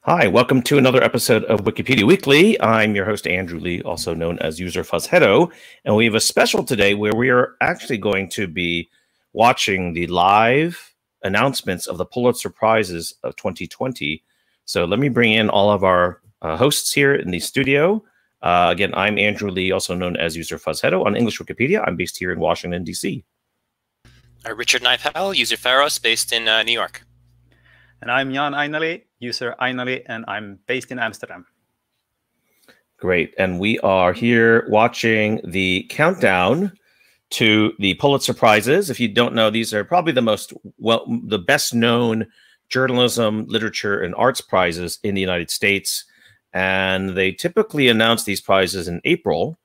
Hi, welcome to another episode of Wikipedia Weekly. I'm your host, Andrew Lih, also known as User Fuzzheado, and we have a special today where we are actually going to be watching the live announcements of the Pulitzer Prizes of 2020. So let me bring in all of our hosts here in the studio. Again, I'm Andrew Lih, also known as User Fuzzheado on English Wikipedia. I'm based here in Washington, D.C. Richard Knipel, User Pharos, based in New York. And I'm Jan Ainali, User Ainali, and I'm based in Amsterdam. Great. And we are here watching the countdown to the Pulitzer Prizes. If you don't know, these are probably the best known journalism, literature, and arts prizes in the United States. And they typically announce these prizes in April.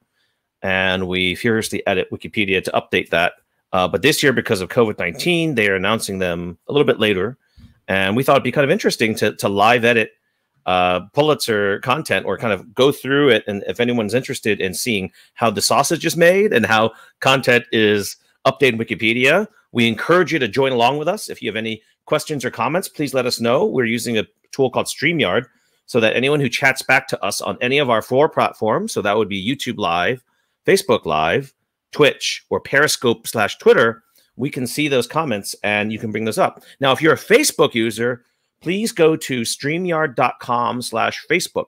And we furiously edit Wikipedia to update that. But this year, because of COVID-19, they are announcing them a little bit later. And we thought it'd be kind of interesting to live edit Pulitzer content or kind of go through it. And if anyone's interested in seeing how the sausage is made and how content is updated in Wikipedia, we encourage you to join along with us. If you have any questions or comments, please let us know. We're using a tool called StreamYard so that anyone who chats back to us on any of our 4 platforms, so that would be YouTube Live, Facebook Live, Twitch, or Periscope/Twitter, we can see those comments and you can bring those up. Now, if you're a Facebook user, please go to streamyard.com/Facebook.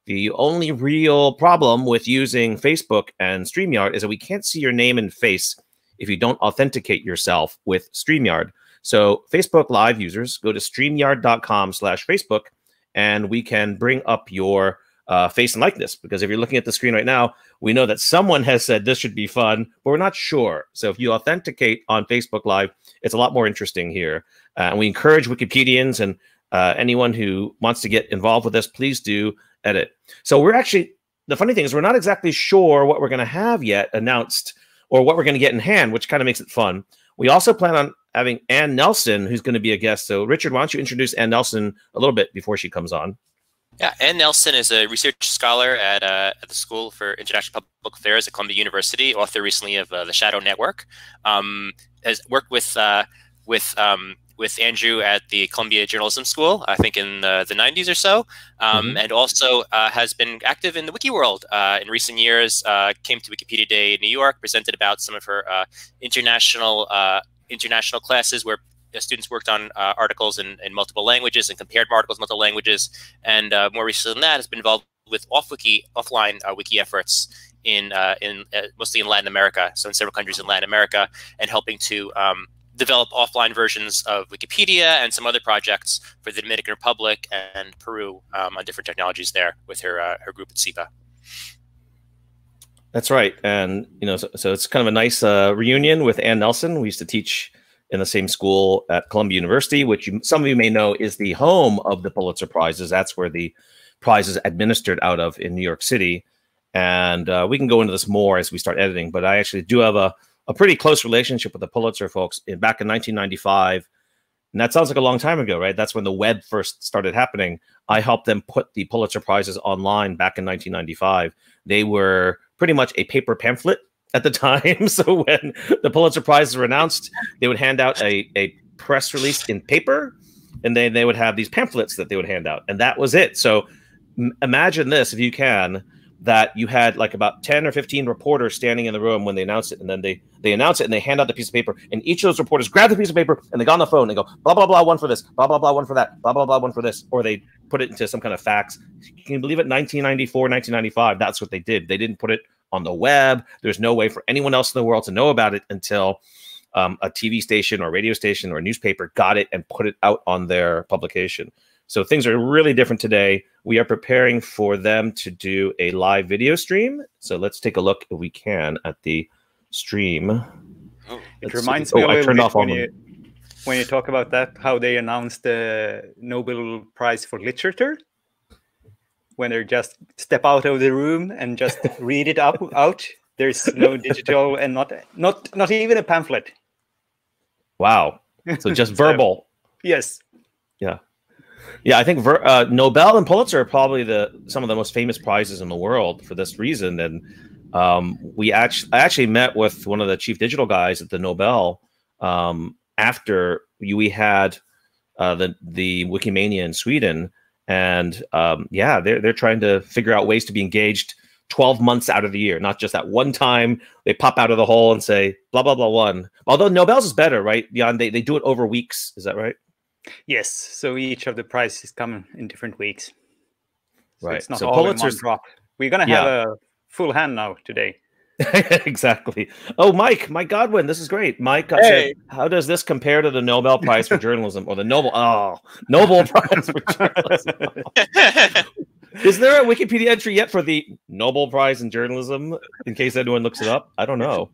The only real problem with using Facebook and StreamYard is that we can't see your name and face if you don't authenticate yourself with StreamYard. So Facebook Live users, go to streamyard.com/Facebook and we can bring up your face and likeness, because if you're looking at the screen right now, we know that someone has said this should be fun, but we're not sure. So if you authenticate on Facebook Live, it's a lot more interesting here. And we encourage Wikipedians and anyone who wants to get involved with this, please do edit. So we're actually, the funny thing is we're not exactly sure what we're going to have yet announced or what we're going to get in hand, which kind of makes it fun. We also plan on having Ann Nelson, who's going to be a guest. So Richard, why don't you introduce Ann Nelson a little bit before she comes on? Yeah, Ann Nelson is a research scholar at the School for International Public Affairs at Columbia University, author recently of The Shadow Network. Has worked with Andrew at the Columbia Journalism School, I think in the 90s or so, and also has been active in the wiki world in recent years. Came to Wikipedia Day in New York, presented about some of her international classes where students worked on articles in multiple languages and compared articles in multiple languages, and more recently than that, has been involved with offline wiki efforts in mostly in Latin America, so in several countries in Latin America, and helping to develop offline versions of Wikipedia and some other projects for the Dominican Republic and Peru on different technologies there with her group at SIPA. That's right, and so it's kind of a nice reunion with Ann Nelson. We used to teach in the same school at Columbia University, which some of you may know is the home of the Pulitzer Prizes. That's where the prize is administered out of in New York City. And we can go into this more as we start editing, but I actually do have a pretty close relationship with the Pulitzer folks back in 1995. And that sounds like a long time ago, right? That's when the web first started happening. I helped them put the Pulitzer Prizes online back in 1995. They were pretty much a paper pamphlet at the time. So when the Pulitzer Prizes were announced, they would hand out a press release in paper, and then they would have these pamphlets that they would hand out. And that was it. So imagine this, if you can, that you had like about 10 or 15 reporters standing in the room when they announced it. And then they announce it and they hand out the piece of paper. And each of those reporters grab the piece of paper and they go on the phone and they go, blah, blah, blah, one for this, blah, blah, blah, one for that, blah, blah, blah, one for this. Or they put it into some kind of fax. Can you believe it? 1994, 1995, that's what they did. They didn't put it on the web. There's no way for anyone else in the world to know about it until a TV station or radio station or newspaper got it and put it out on their publication. So things are really different today. We are preparing for them to do a live video stream. So let's take a look, if we can, at the stream. It reminds me a little bit when you talk about that, how they announced the Nobel Prize for Literature, when they just step out of the room and just read it out. There's no digital and not even a pamphlet. Wow. So just verbal. Yes. Yeah. Yeah, I think Nobel and Pulitzer are probably some of the most famous prizes in the world for this reason. And I actually met with one of the chief digital guys at the Nobel after we had the Wikimania in Sweden. And yeah, they're trying to figure out ways to be engaged 12 months out of the year, not just at one time they pop out of the hole and say blah blah blah one. Although Nobel's is better, right? Jan, they do it over weeks. Is that right? Yes. So each of the prizes come in different weeks. So right. It's not so all Pulitzer's, in one drop. We're gonna have a full hand now today. Exactly. Oh, Mike Godwin, this is great. Mike said, how does this compare to the Nobel Prize for Journalism or the Nobel Prize for Journalism? Is there a Wikipedia entry yet for the Nobel Prize in Journalism in case anyone looks it up? I don't know.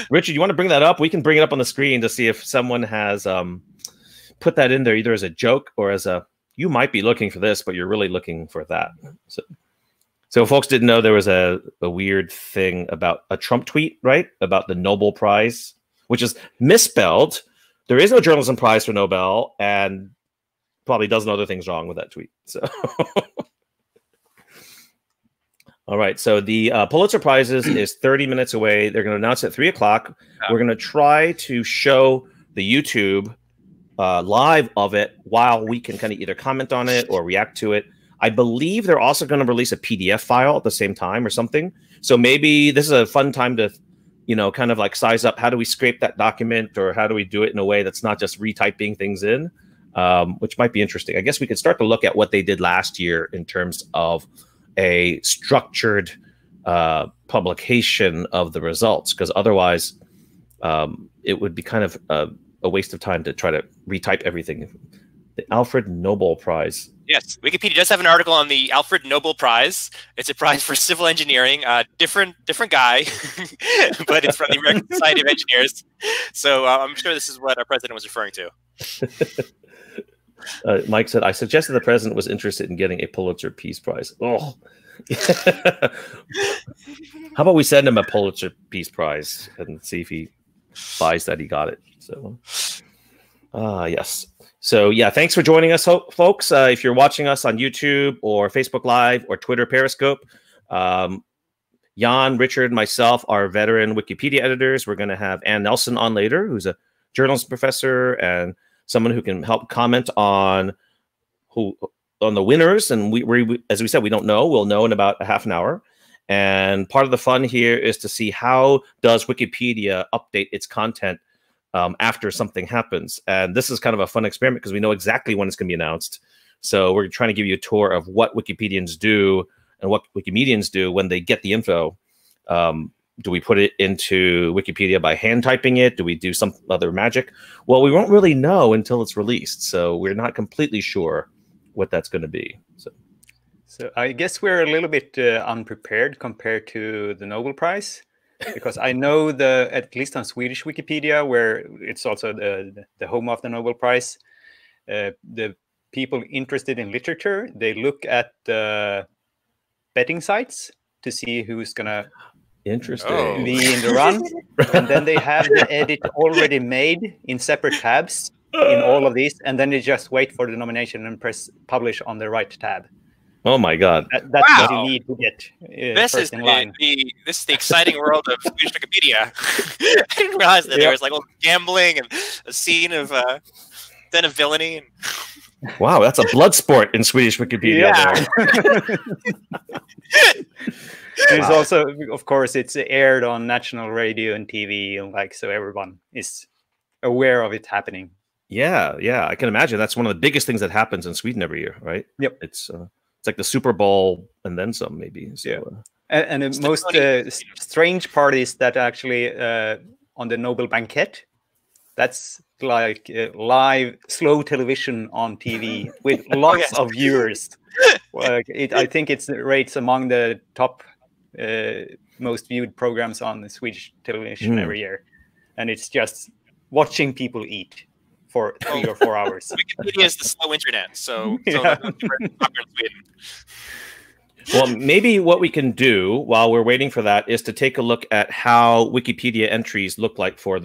Richard, you want to bring that up? We can bring it up on the screen to see if someone has put that in there either as a joke or as a, you might be looking for this, but you're really looking for that. So folks didn't know there was a weird thing about a Trump tweet, right? About the Nobel Prize, which is misspelled. There is no journalism prize for Nobel, and probably dozen other things wrong with that tweet. So, all right. So the Pulitzer Prizes is 30 minutes away. They're going to announce it at 3 o'clock. We're going to try to show the YouTube live of it while we can kind of either comment on it or react to it. I believe they're also going to release a PDF file at the same time or something. So maybe this is a fun time to, you know, kind of like size up how do we scrape that document or how do we do it in a way that's not just retyping things in, which might be interesting. I guess we could start to look at what they did last year in terms of a structured publication of the results, because otherwise it would be kind of a waste of time to try to retype everything. The Alfred Nobel Prize. Yes, Wikipedia does have an article on the Alfred Nobel Prize. It's a prize for civil engineering. Different guy, but it's from the American Society of Engineers. So I'm sure this is what our president was referring to. Mike said, I suggested the president was interested in getting a Pulitzer Peace Prize. Oh, how about we send him a Pulitzer Peace Prize and see if he buys that he got it. So, yes. So yeah, thanks for joining us, folks. If you're watching us on YouTube or Facebook Live or Twitter Periscope, Jan, Richard, myself are veteran Wikipedia editors. We're going to have Ann Nelson on later, who's a journalism professor and someone who can help comment on the winners. And we as we said, we don't know. We'll know in about a half an hour. And part of the fun here is to see how does Wikipedia update its content after something happens. And this is kind of a fun experiment because we know exactly when it's going to be announced. So we're trying to give you a tour of what Wikipedians do and what Wikimedians do when they get the info. Do we put it into Wikipedia by hand typing it? Do we do some other magic? Well, we won't really know until it's released. So we're not completely sure what that's going to be. So I guess we're a little bit unprepared compared to the Nobel Prize. Because I know at least on Swedish Wikipedia, where it's also the home of the Nobel Prize, the people interested in literature, they look at the betting sites to see who's gonna be in the run, and then they have the edit already made in separate tabs in all of these, and then they just wait for the nomination and press publish on the right tab. Oh my God! That's what you need to get first in line. This is the exciting world of Swedish Wikipedia. I didn't realize that there was like gambling and a scene of then of villainy. Wow, that's a blood sport in Swedish Wikipedia. Yeah. There's also, of course, it's aired on national radio and TV, and so everyone is aware of it happening. Yeah, I can imagine that's one of the biggest things that happens in Sweden every year, right? Yep, it's like the Super Bowl and then some, maybe. So, yeah. And the most strange part is that actually on the Nobel banquet, that's like live slow television on TV with lots of viewers. I think it rates among the top most viewed programs on the Swedish television every year, and it's just watching people eat for 3 or 4 hours. Wikipedia is the slow internet, so that's popular in Sweden. Well, maybe what we can do while we're waiting for that is to take a look at how Wikipedia entries look like for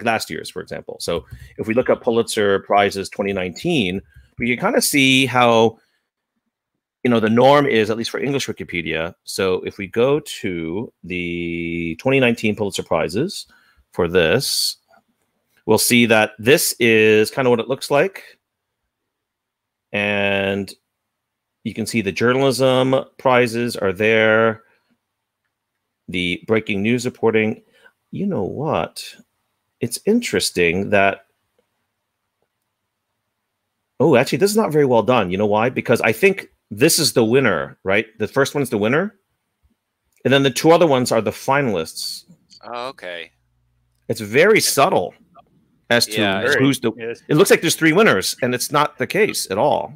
last year's, for example. So if we look at Pulitzer Prizes 2019, we can kind of see how, the norm is, at least for English Wikipedia. So if we go to the 2019 Pulitzer Prizes for this, we'll see that this is kind of what it looks like. And You can see the journalism prizes are there. The breaking news reporting. You know what? It's interesting that, oh, actually, this is not very well done. You know why? Because I think this is the winner, right? The first one's the winner. And then the two other ones are the finalists. Oh, okay. It's very subtle as to who's the... Yes. It looks like there's three winners, and it's not the case at all.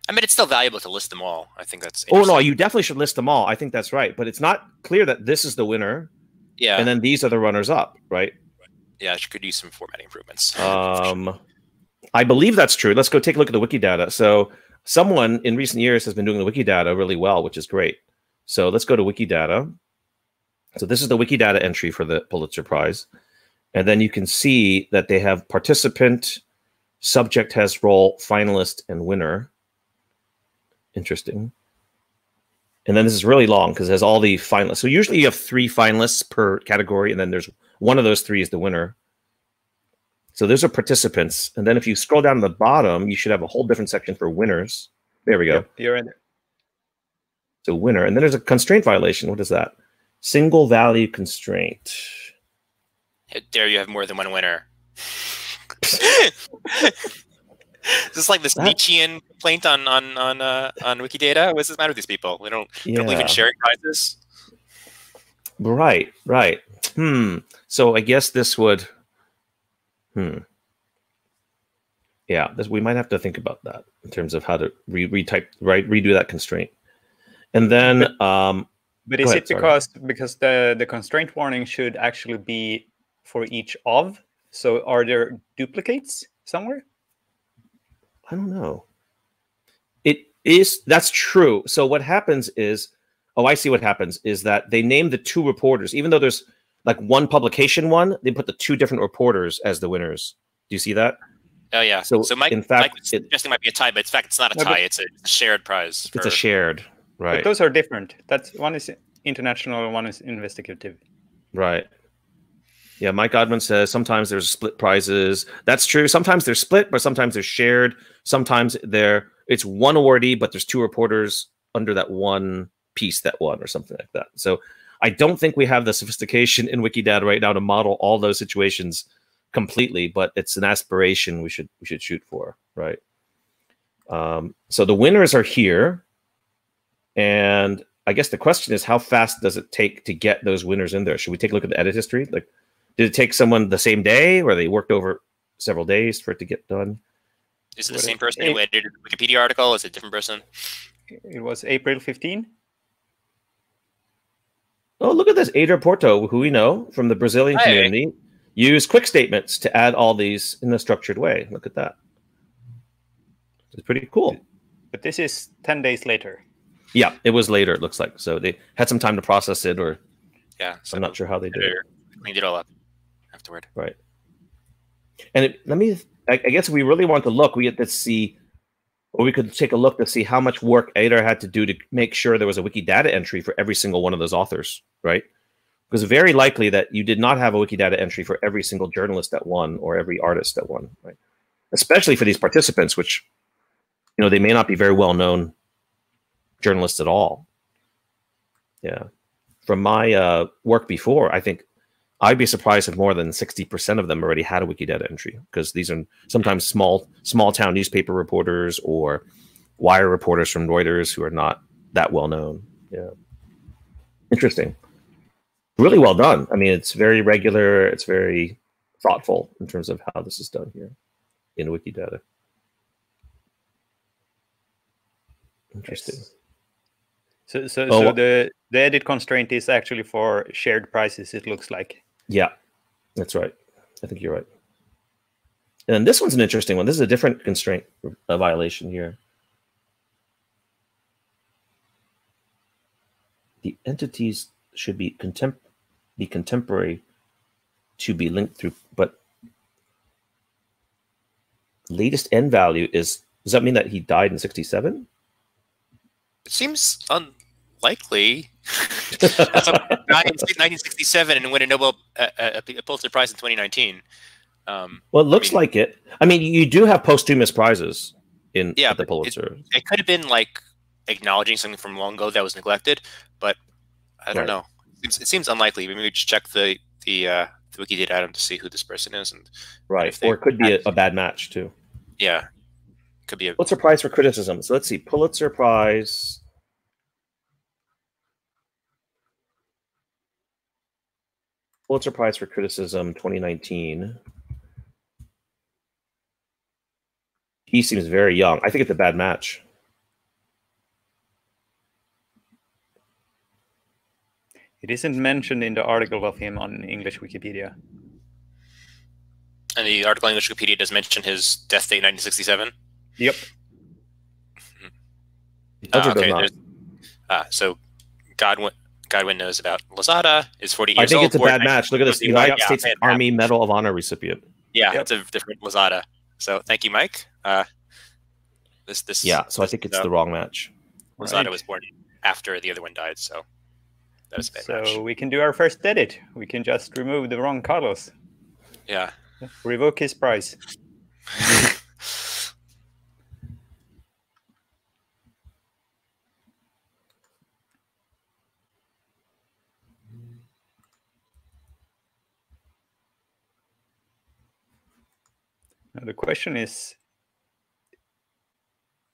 I mean, it's still valuable to list them all. I think that's Oh, no, you definitely should list them all. I think that's right. But it's not clear that this is the winner. Yeah. And then these are the runners-up, right? Yeah, you could use some formatting improvements. I believe that's true. Let's go take a look at the Wikidata. So someone in recent years has been doing the Wikidata really well, which is great. So let's go to Wikidata. So this is the Wikidata entry for the Pulitzer Prize. And then you can see that they have participant, subject has role, finalist, and winner. Interesting. And then this is really long because it has all the finalists. So usually you have 3 finalists per category, and then there's one of those 3 is the winner. So those are participants. And then if you scroll down to the bottom, you should have a whole different section for winners. There we go. Yep, you're in there. So winner. And then there's a constraint violation. What is that? Single value constraint. There you have more than one winner. Is this like this Nietzschean complaint on Wikidata? What's the matter with these people? They don't believe in sharing prizes. Right. So I guess this would. Yeah, we might have to think about that in terms of how to redo that constraint. And then, but is it because the constraint warning should actually be for each of? So are there duplicates somewhere? I don't know. It is, that's true. So what happens is, oh, I see what happens is that they name the 2 reporters, even though there's like one publication one, they put the 2 different reporters as the winners. Do you see that? Oh yeah. So Mike, in fact, Mike was suggesting it might be a tie, but in fact, it's not a tie. It's a shared prize. It's a shared, right? But those are different. That's one is international and one is investigative. Right. Yeah, Mike Godwin says sometimes there's split prizes. That's true. Sometimes they're split, but sometimes they're shared. Sometimes it's one awardee, but there's 2 reporters under that one piece that won or something like that. So I don't think we have the sophistication in Wikidata right now to model all those situations completely, but it's an aspiration we should shoot for, right? So the winners are here, and I guess the question is, how fast does it take to get those winners in there? Should we take a look at the edit history? Like, did it take someone the same day, or they worked over several days for it to get done? Is it the same person who edited the Wikipedia article? Is it a different person? It was April 15. Oh, look at this. Ada Porto, who we know from the Brazilian community, used quick statements to add all these in a structured way. Look at that. It's pretty cool. But this is 10 days later. Yeah, it was later, it looks like. So they had some time to process it, or so I'm not sure how they did it. Cleaned it all up afterward. Right. And I guess if we really want to look, we have to see, or we could take a look to see how much work Ada had to do to make sure there was a Wikidata entry for every single one of those authors, right? Because it's very likely that you did not have a Wikidata entry for every single journalist that won or every artist that won, right? Especially for these participants, which, they may not be very well-known journalists at all. Yeah. From my work before, I think I'd be surprised if more than 60% of them already had a Wikidata entry, because these are sometimes small town newspaper reporters or wire reporters from Reuters who are not that well known. Yeah. Interesting. Really well done. I mean, it's very regular. It's very thoughtful in terms of how this is done here in Wikidata. Interesting. Yes. So the edit constraint is actually for shared prices, it looks like. Yeah, that's right. I think you're right. And then this one's an interesting one. This is a different constraint violation here. The entities should be contemporary to be linked through, but latest end value does that mean that he died in 1967? It seems unlikely. That's a guy in 1967 and win a Pulitzer Prize in 2019. Well, it looks like it. I mean, you do have posthumous prizes at the Pulitzer. It could have been like acknowledging something from long ago that was neglected, but I don't know. It seems unlikely. Maybe we just check the Wikidata item to see who this person is, and or it could be a bad match too. Yeah, could be a Pulitzer Prize for criticism. So let's see, Pulitzer Prize. Pulitzer Prize for Criticism 2019. He seems very young. I think it's a bad match. It isn't mentioned in the article of him on English Wikipedia. And the article in English Wikipedia does mention his death date, 1967? Yep. Okay, so Godwin knows about Lozada, is 40 years old. I think it's a bad match. Look at this, United States Army Medal of Honor recipient. Yeah, it's a different Lozada. So thank you, Mike. So I think it's the wrong match. Lozada was born after the other one died, so that is a bad match. So we can do our first edit. We can just remove the wrong Carlos. Yeah. Revoke his prize. Now the question is,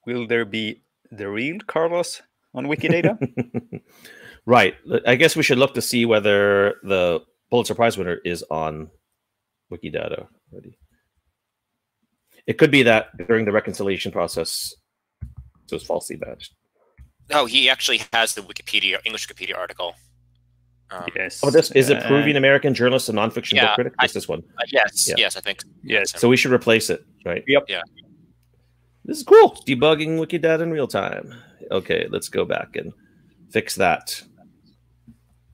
will there be the real Carlos on Wikidata? Right. I guess we should look to see whether the Pulitzer Prize winner is on Wikidata already. It could be that during the reconciliation process, it was falsely badged. No, he actually has the English Wikipedia article. Yes. Oh, this is a Peruvian American journalist and nonfiction book critic. It's this one. Yes, I think. Yes. So we should replace it, right? Yep. Yeah. This is cool. Debugging Wikidata in real time. Okay, let's go back and fix that.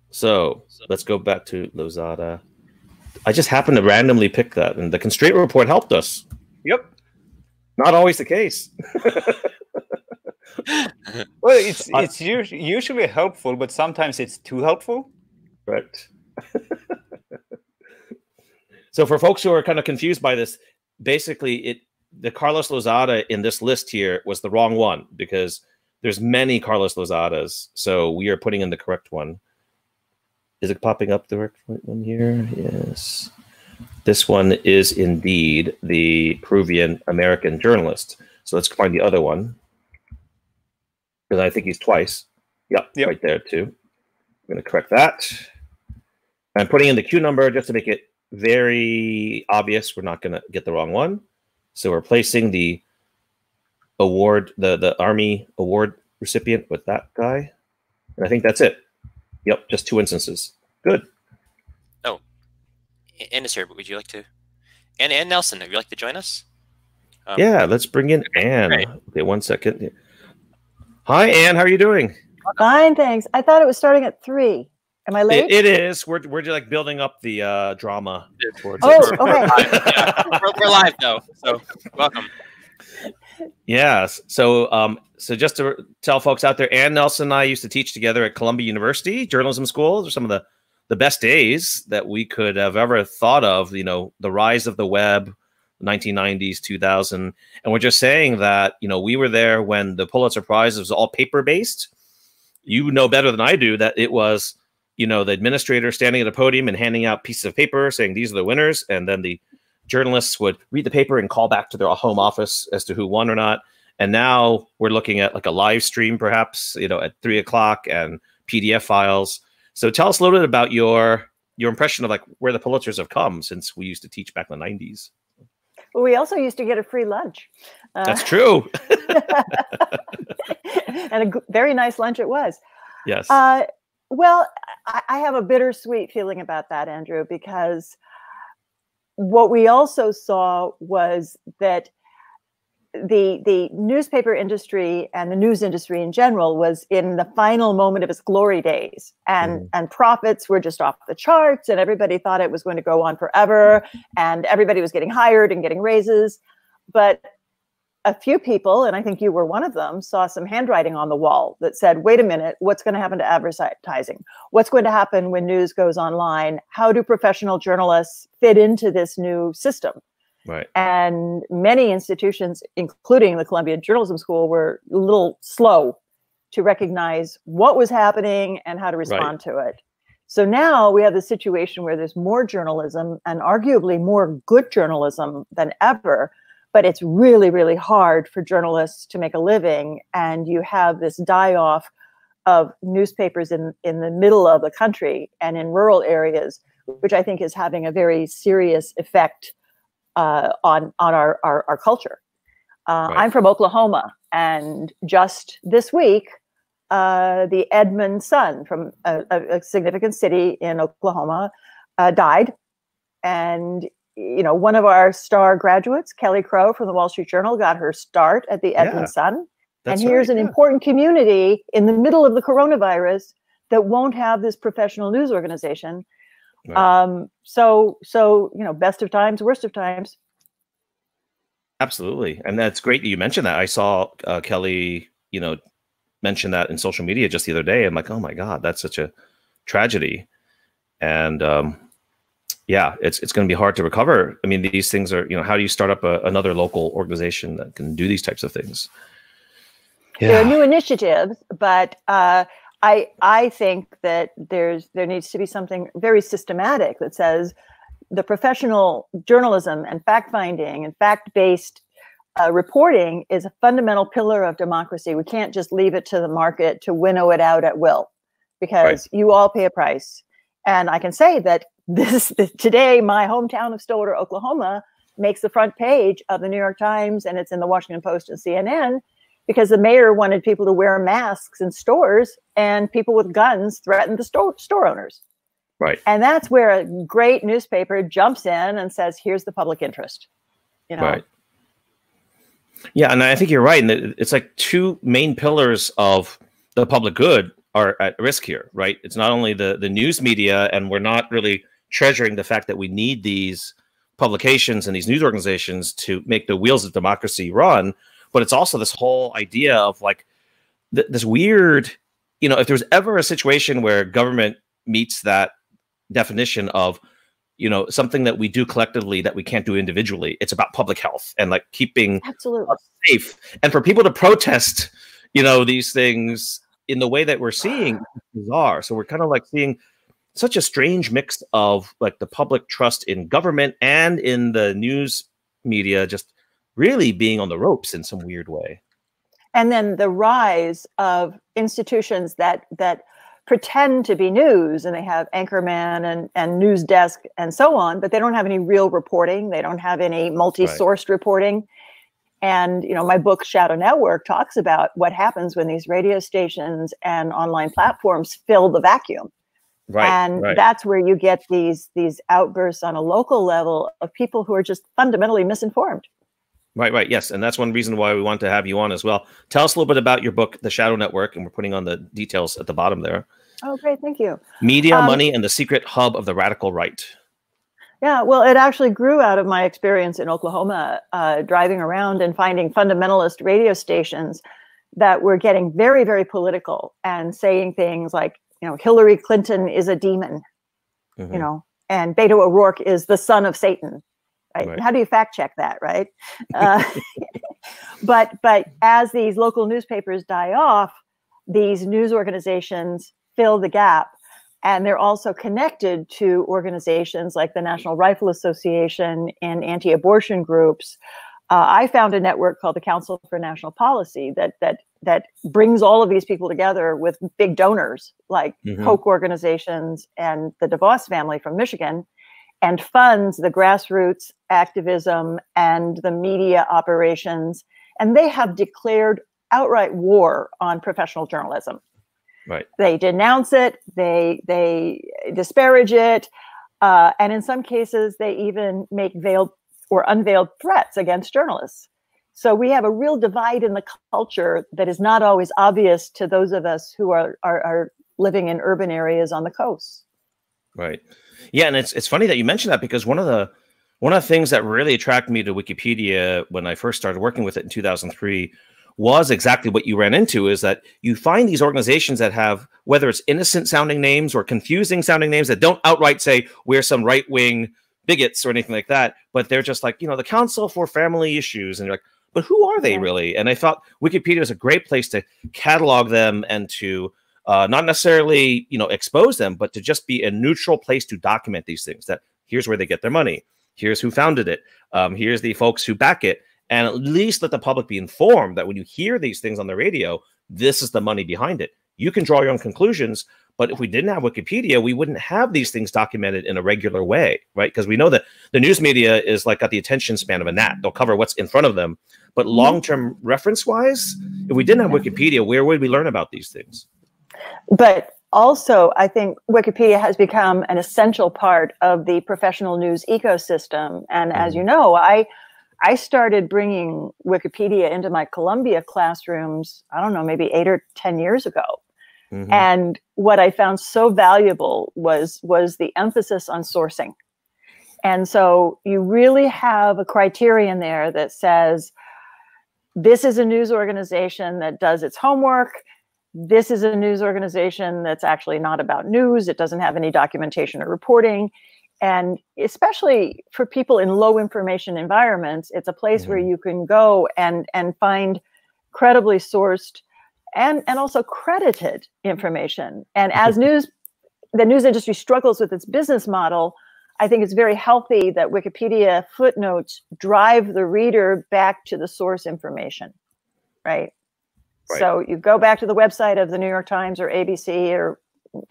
So let's go back to Lozada. I just happened to randomly pick that, and the constraint report helped us. Yep. Not always the case. Well, it's usually helpful, but sometimes it's too helpful. Right. So for folks who are kind of confused by this, basically the Carlos Lozada in this list here was the wrong one because there's many Carlos Lozadas. So we are putting in the correct one. Is it popping up the correct one here? Yes. This one is indeed the Peruvian American journalist. So let's find the other one. Because I think he's twice. Yep, right there too. I'm going to correct that. I'm putting in the Q number just to make it very obvious we're not going to get the wrong one. So we're placing the award, the Army award recipient with that guy. And I think that's it. Yep, just 2 instances. Good. Oh, Anne is here, but would you like to? Anne Nelson, would you like to join us? Yeah, let's bring in Anne. Right. Okay, 1 second. Hi, Anne. How are you doing? Fine, thanks. I thought it was starting at 3. Am I late? It is. We're like building up the drama. Okay. We're live though, so welcome. Yes. So so just to tell folks out there, Anne Nelson and I used to teach together at Columbia University Journalism School. Those are some of the best days that we could have ever thought of. You know, the rise of the web, 1990s, 2000, and we're just saying that we were there when the Pulitzer Prize was all paper based. You know better than I do that it was the administrator standing at a podium and handing out pieces of paper saying these are the winners, and then the journalists would read the paper and call back to their home office as to who won or not. And now we're looking at like a live stream, perhaps at 3 o'clock, and PDF files. So tell us a little bit about your impression of like where the Pulitzers have come since we used to teach back in the 90s. Well, we also used to get a free lunch. That's true. And a very nice lunch it was. Yes. Well, I have a bittersweet feeling about that, Andrew, because what we also saw was that the newspaper industry and the news industry in general was in the final moment of its glory days, and profits were just off the charts, and everybody thought it was going to go on forever, and everybody was getting hired and getting raises. But a few people, and I think you were one of them, saw some handwriting on the wall that said, wait a minute, what's going to happen to advertising? What's going to happen when news goes online? How do professional journalists fit into this new system? Right. And many institutions, including the Columbia Journalism School, were a little slow to recognize what was happening and how to respond to it. So now we have the situation where there's more journalism, and arguably more good journalism than ever, but it's really, really hard for journalists to make a living. And you have this die-off of newspapers in the middle of the country and in rural areas, which I think is having a very serious effect on our culture. I'm from Oklahoma, and just this week, the Edmund Sun from a significant city in Oklahoma died. And, you know, one of our star graduates, Kelly Crow from the Wall Street Journal, got her start at the Edmund Sun. And here's an important community in the middle of the coronavirus that won't have this professional news organization. So, you know, best of times, worst of times. Absolutely. And that's great that you mentioned that. I saw Kelly, you know, mention that in social media just the other day. I'm like, oh my God, that's such a tragedy. And yeah, it's going to be hard to recover. I mean, these things are, you know, how do you start up another local organization that can do these types of things? Yeah. There are new initiatives, but I think that there needs to be something very systematic that says the professional journalism and fact-finding and fact-based reporting is a fundamental pillar of democracy. We can't just leave it to the market to winnow it out at will, because you all pay a price. And I can say that today, my hometown of Stillwater, Oklahoma, makes the front page of the New York Times, and it's in the Washington Post and CNN, because the mayor wanted people to wear masks in stores, and people with guns threatened the store owners. Right. And that's where a great newspaper jumps in and says, here's the public interest. You know? Right. Yeah, and I think you're right. And it's like two main pillars of the public good are at risk here, right? It's not only the news media, and we're not really treasuring the fact that we need these publications and these news organizations to make the wheels of democracy run, but it's also this whole idea of like this weird, you know, if there's ever a situation where government meets that definition of, you know, something that we do collectively that we can't do individually, it's about public health and like keeping us safe. And for people to protest, you know, these things in the way that we're seeing, it's bizarre. So we're kind of like seeing such a strange mix of like the public trust in government and in the news media just really being on the ropes in some weird way. And then the rise of institutions that pretend to be news, and they have anchorman and news desk and so on, but they don't have any real reporting. They don't have any multi-sourced reporting. And, you know, my book, Shadow Network, talks about what happens when these radio stations and online platforms fill the vacuum. And that's where you get these outbursts on a local level of people who are just fundamentally misinformed. Right. Yes. And that's one reason why we want to have you on as well. Tell us a little bit about your book, The Shadow Network, and we're putting on the details at the bottom there. Oh, great. Thank you. Media, money, and the secret hub of the radical right. Yeah, well, it actually grew out of my experience in Oklahoma, driving around and finding fundamentalist radio stations that were getting very, very political and saying things like, you know, Hillary Clinton is a demon, you know, and Beto O'Rourke is the son of Satan. Right? How do you fact check that, right? But as these local newspapers die off, these news organizations fill the gap. And they're also connected to organizations like the National Rifle Association and anti-abortion groups. I found a network called the Council for National Policy that brings all of these people together with big donors like Koch organizations and the DeVos family from Michigan, and funds the grassroots activism and the media operations. And they have declared outright war on professional journalism. Right. They denounce it, they disparage it, and in some cases, they even make veiled or unveiled threats against journalists. So we have a real divide in the culture that is not always obvious to those of us who are living in urban areas on the coast. Right. Yeah, and it's funny that you mentioned that, because one of the things that really attracted me to Wikipedia when I first started working with it in 2003 was exactly what you ran into, is that you find these organizations that have, whether it's innocent sounding names or confusing sounding names that don't outright say we're some right-wing bigots or anything like that, but they're just like, you know, the Council for Family Issues. And you're like, but who are they really? And I thought Wikipedia was a great place to catalog them and to not necessarily, expose them, but to just be a neutral place to document these things. That here's where they get their money. Here's who founded it. Here's the folks who back it. And at least let the public be informed that when you hear these things on the radio, this is the money behind it. You can draw your own conclusions. But if we didn't have Wikipedia, we wouldn't have these things documented in a regular way, right? Because we know that the news media is like got the attention span of a gnat. They'll cover what's in front of them. But long-term reference-wise, if we didn't have Wikipedia, where would we learn about these things? But also, I think Wikipedia has become an essential part of the professional news ecosystem. And as you know, I started bringing Wikipedia into my Columbia classrooms, I don't know, maybe 8 or 10 years ago. And what I found so valuable was the emphasis on sourcing. And so you really have a criterion there that says, this is a news organization that does its homework. This is a news organization that's actually not about news. It doesn't have any documentation or reporting. And especially for people in low information environments, it's a place where you can go and find credibly sourced and also credited information. And as the news industry struggles with its business model, I think it's very healthy that Wikipedia footnotes drive the reader back to the source information, right? So you go back to the website of the New York Times or ABC or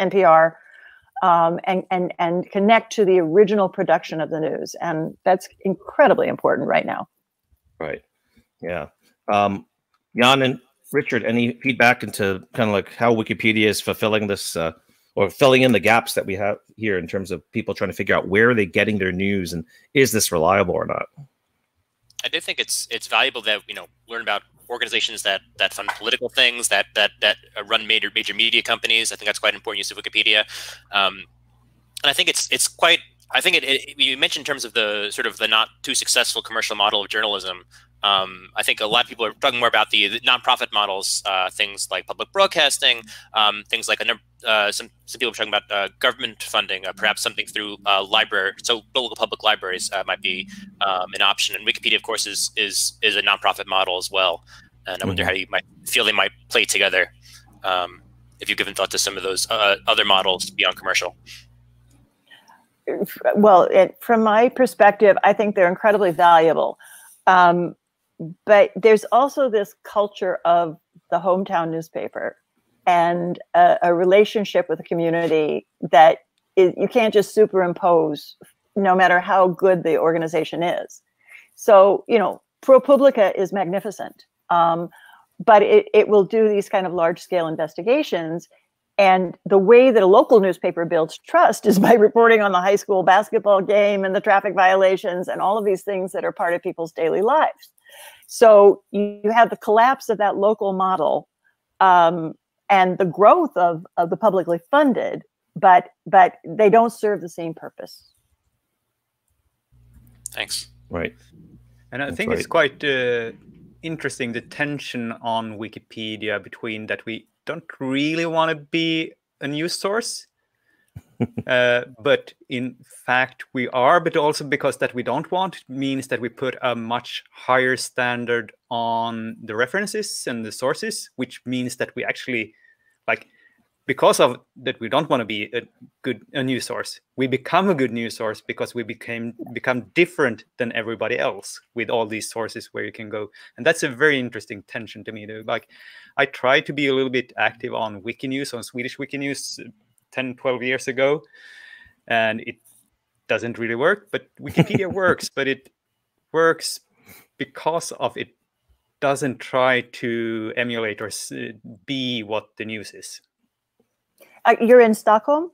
NPR and connect to the original production of the news. And that's incredibly important right now. Right. Yeah. Jan and Richard, any feedback into kind of like how Wikipedia is fulfilling this or filling in the gaps that we have here in terms of people trying to figure out where are they getting their news and is this reliable or not? I do think it's valuable that learn about organizations that fund political things, that run major media companies. I think that's quite an important use of Wikipedia, and I think it's quite. I think you mentioned in terms of the sort of the not too successful commercial model of journalism. I think a lot of people are talking more about the nonprofit models, things like public broadcasting, things like some people are talking about government funding, perhaps something through library. So local public libraries might be an option. And Wikipedia, of course, is a nonprofit model as well. And I wonder how you might feel they might play together if you've given thought to some of those other models beyond commercial. Well, from my perspective, I think they're incredibly valuable. But there's also this culture of the hometown newspaper and a relationship with the community that you can't just superimpose no matter how good the organization is. So, ProPublica is magnificent, but it will do these kind of large scale investigations. And the way that a local newspaper builds trust is by reporting on the high school basketball game and the traffic violations and all of these things that are part of people's daily lives. So you have the collapse of that local model and the growth of the publicly funded, but they don't serve the same purpose. Thanks. Right. And I think it's quite interesting, the tension on Wikipedia between that we don't really want to be a news source, but in fact we are, but also because that we don't want means that we put a much higher standard on the references and the sources, which means that we actually, because of that we don't want to be a news source, we become a good news source because we become different than everybody else with all these sources where you can go. And that's a very interesting tension to me. I tried to be a little bit active on Wikinews, on Swedish Wikinews 10, 12 years ago, and it doesn't really work, but Wikipedia works, but it works because of it doesn't try to emulate or be what the news is. You're in Stockholm?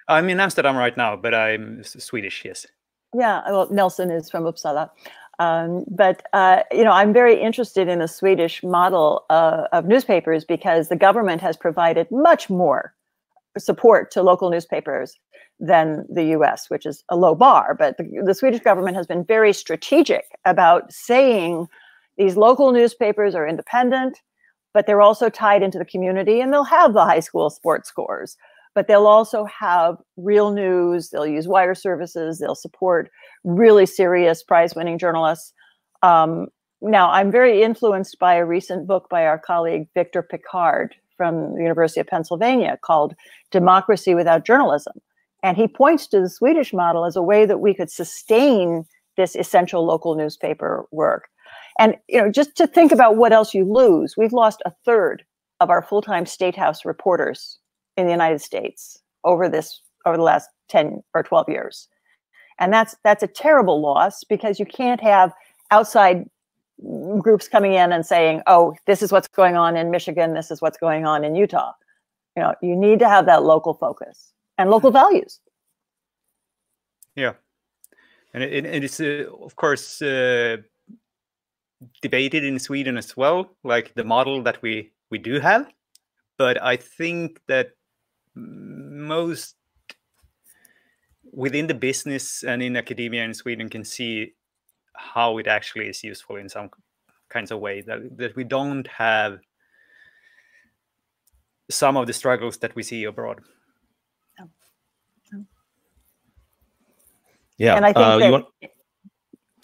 I'm in Amsterdam right now, but I'm Swedish, yes. Yeah, well, Nelson is from Uppsala. But I'm very interested in the Swedish model of newspapers because the government has provided much more support to local newspapers than the US, which is a low bar. But the Swedish government has been very strategic about saying these local newspapers are independent, but they're also tied into the community, and they'll have the high school sports scores, but they'll also have real news. They'll use wire services. They'll support really serious prize-winning journalists. now I'm very influenced by a recent book by our colleague Victor Picard from the University of Pennsylvania called Democracy Without Journalism. And he points to the Swedish model as a way that we could sustain this essential local newspaper work. And just to think about what else you lose, we've lost a third of our full-time State House reporters in the United States over the last 10 or 12 years. And that's a terrible loss, because you can't have outside groups coming in and saying, oh, this is what's going on in Michigan, this is what's going on in Utah. You need to have that local focus and local values. Yeah. And it's, of course, debated in Sweden as well, like the model that we do have. But I think that most within the business and in academia in Sweden can see how it actually is useful in some kinds of way, that we don't have some of the struggles that we see abroad. Yeah. And I think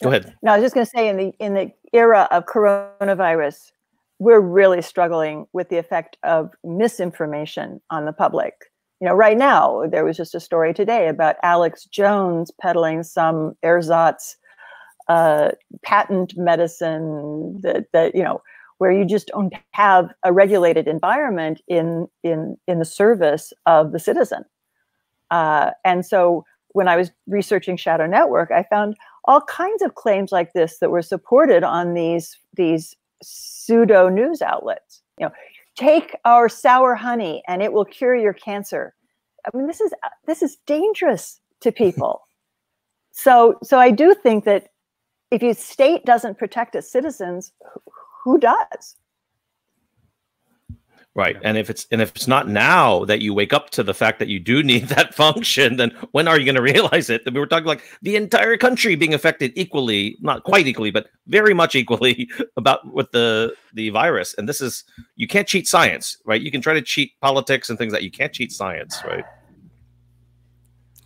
go ahead. No, I was just going to say, in the era of coronavirus, we're really struggling with the effect of misinformation on the public. Right now, there was just a story today about Alex Jones peddling some ersatz patent medicine that where you just don't have a regulated environment in the service of the citizen. And so when I was researching Shadow Network, I found all kinds of claims like this that were supported on these pseudo news outlets. Take our sour honey and it will cure your cancer. I mean, this is dangerous to people. So I do think that if your state doesn't protect its citizens, who does? Right. And if it's not now that you wake up to the fact that you do need that function, then when are you going to realize it? We were talking like the entire country being affected equally, not quite equally, but very much equally with the virus. And this is, you can't cheat science, right? You can try to cheat politics and things that you can't cheat science, right?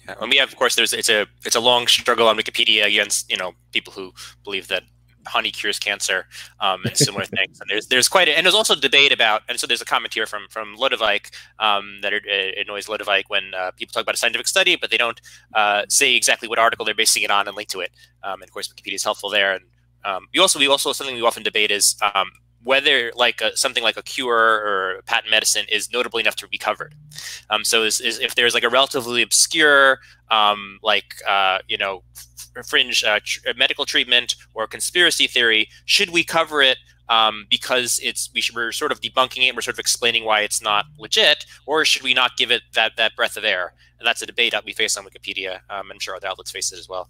Yeah, and we have, of course, it's a long struggle on Wikipedia against people who believe that honey cures cancer and similar things. And there's there's also debate about, and so there's a comment here from Lodewijk that it annoys Lodewijk when people talk about a scientific study, but they don't say exactly what article they're basing it on and link to it. And of course, Wikipedia is helpful there. And we also something we often debate is whether something like a cure or a patent medicine is notable enough to be covered. So if there's like a relatively obscure fringe medical treatment or conspiracy theory, should we cover it because we're sort of debunking it, we're sort of explaining why it's not legit, or should we not give it that breath of air? And that's a debate that we face on Wikipedia. I'm sure other outlets face it as well.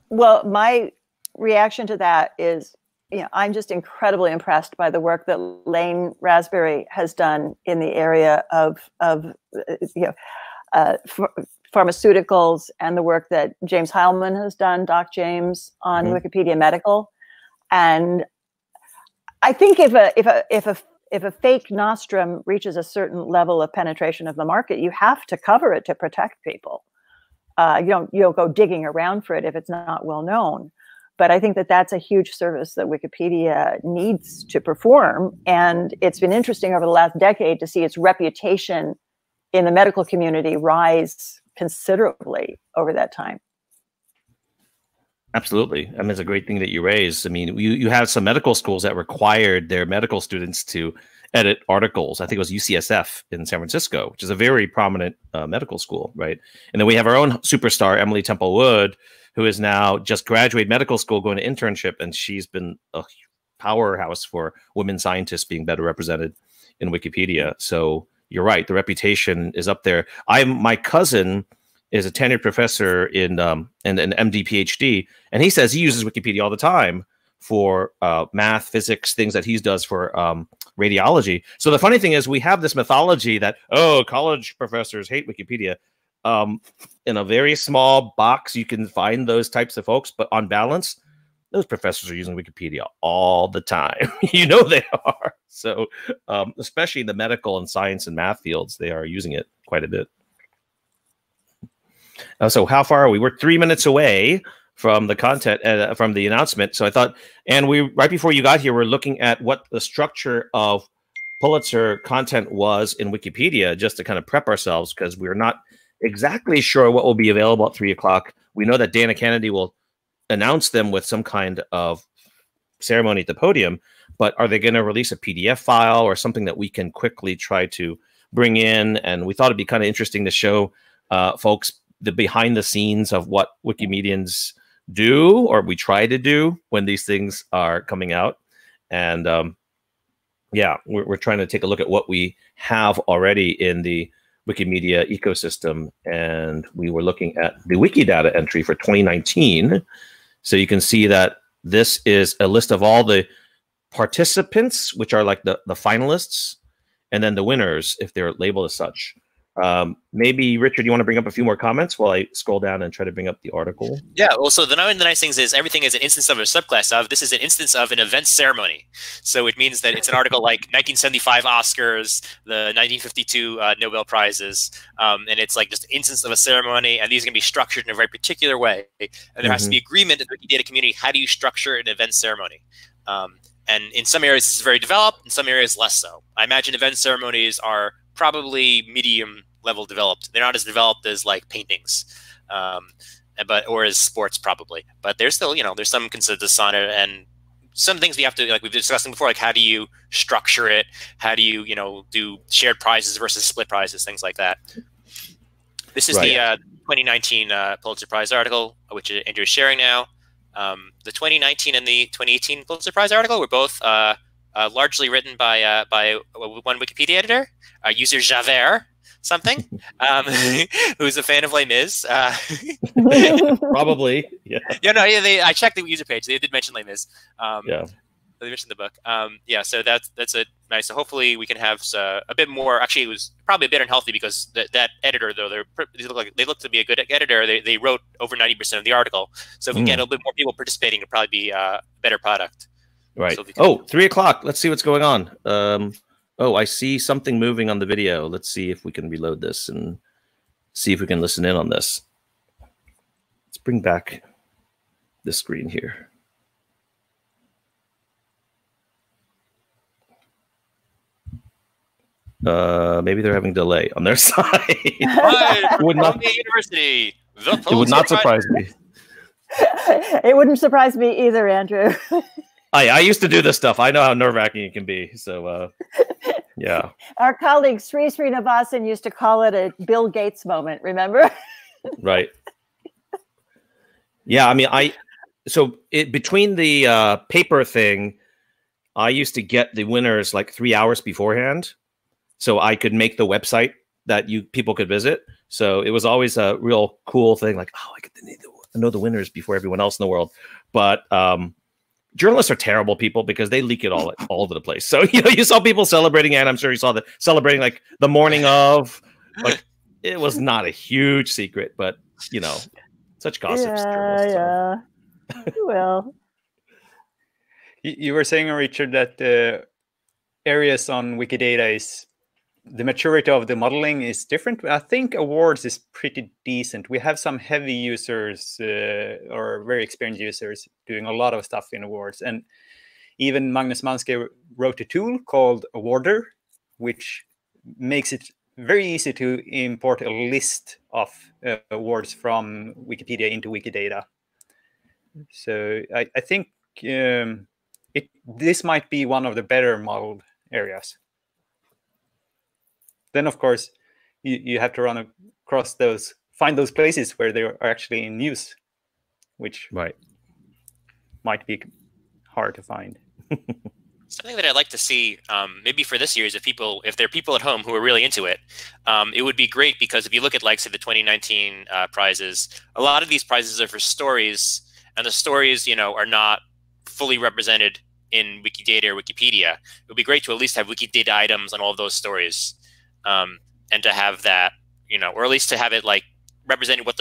Well, my reaction to that is, I'm just incredibly impressed by the work that Lane Raspberry has done in the area of pharmaceuticals, and the work that James Heilman has done, Doc James, on Wikipedia Medical. And I think if a fake nostrum reaches a certain level of penetration of the market, you have to cover it to protect people. You don't go digging around for it if it's not well known. But I think that that's a huge service that Wikipedia needs to perform. And it's been interesting over the last decade to see its reputation in the medical community rise considerably over that time. Absolutely. I mean, it's a great thing that you raised. I mean, you have some medical schools that required their medical students to edit articles. I think it was UCSF in San Francisco, which is a very prominent medical school, right? And then we have our own superstar, Emily Temple Wood, who is now just graduated medical school, going to internship, and she's been a powerhouse for women scientists being better represented in Wikipedia. So you're right, the reputation is up there. My cousin is a tenured professor in an MD PhD, and he says he uses Wikipedia all the time for math, physics, things that he does for radiology. So the funny thing is, we have this mythology that, oh, college professors hate Wikipedia. In a very small box, you can find those types of folks, but on balance, those professors are using Wikipedia all the time. They are. So especially in the medical and science and math fields, they are using it quite a bit. So how far are we? We're 3 minutes away from the content, from the announcement. So I thought, and right before you got here, we're looking at what the structure of Pulitzer content was in Wikipedia, just to kind of prep ourselves, because we're not exactly sure what will be available at 3 o'clock. We know that Dana Kennedy will announce them with some kind of ceremony at the podium, but are they going to release a PDF file or something that we can quickly try to bring in? And we thought it'd be kind of interesting to show folks the behind the scenes of what Wikimedians do, or we try to do, when these things are coming out. And yeah, we're trying to take a look at what we have already in the Wikimedia ecosystem. And we were looking at the Wikidata entry for 2019. So you can see that this is a list of all the participants, which are like the finalists, and then the winners, if they're labeled as such. Maybe, Richard, you want to bring up a few more comments while I scroll down and try to bring up the article? Yeah, well, so one of the nice things is everything is an instance of a subclass of. This is an instance of an event ceremony. So it means that it's an article like 1975 Oscars, the 1952 Nobel Prizes, and it's like just an instance of a ceremony, and these are going to be structured in a very particular way. And there has to be agreement in the Wikidata community. How do you structure an event ceremony? And in some areas, this is very developed. In some areas, less so. I imagine event ceremonies are probably medium level developed. They're not as developed as like paintings, or as sports probably. But there's still, there's some consensus on it, and some things we have to, like we've discussed before, like how do you structure it? How do you, do shared prizes versus split prizes, things like that. This is the 2019 Pulitzer Prize article, which Andrew is sharing now. The 2019 and the 2018 Pulitzer Prize article were both largely written by one Wikipedia editor, user Javert something, who's a fan of Les Mis. Probably, yeah. I checked the user page. They did mention Les Mis. Yeah. They mentioned the book. Yeah, so that's a nice. So hopefully we can have a bit more. Actually, it was probably a bit unhealthy because that editor, though, they look to be a good editor. They wrote over 90% of the article. So if we get a little bit more people participating, it'll probably be a better product. Right. So 3 o'clock. Let's see what's going on. Oh, I see something moving on the video. Let's see if we can reload this and see if we can listen in on this. Let's bring back this screen here. Maybe they're having delay on their side. It would not surprise me. It wouldn't surprise me either, Andrew. I used to do this stuff. I know how nerve-wracking it can be. So, yeah. Our colleague Sri Srinivasan used to call it a Bill Gates moment, remember? Right. Yeah, I mean, between the paper thing, I used to get the winners like 3 hours beforehand, so I could make the website that people could visit. So it was always a real cool thing, like, oh, I get to know the winners before everyone else in the world. But journalists are terrible people because they leak it all over the place. So, you saw people celebrating, and I'm sure you saw celebrating like the morning of, like, it was not a huge secret, but, such gossips. Yeah. Well, you were saying, Richard, that areas on Wikidata is the maturity of the modeling is different. I think awards is pretty decent. We have some heavy users or very experienced users doing a lot of stuff in awards. And even Magnus Manske wrote a tool called Awarder, which makes it very easy to import a list of awards from Wikipedia into Wikidata. So I think this might be one of the better modeled areas. Then, of course, you have to run across find those places where they are actually in use, which might be hard to find. Something that I'd like to see, maybe for this year, is if there are people at home who are really into it, it would be great, because if you look at, like, say, the 2019 prizes, a lot of these prizes are for stories, and the stories, are not fully represented in Wikidata or Wikipedia. It would be great to at least have Wikidata items on all of those stories. And to have that, or at least to have it like representing what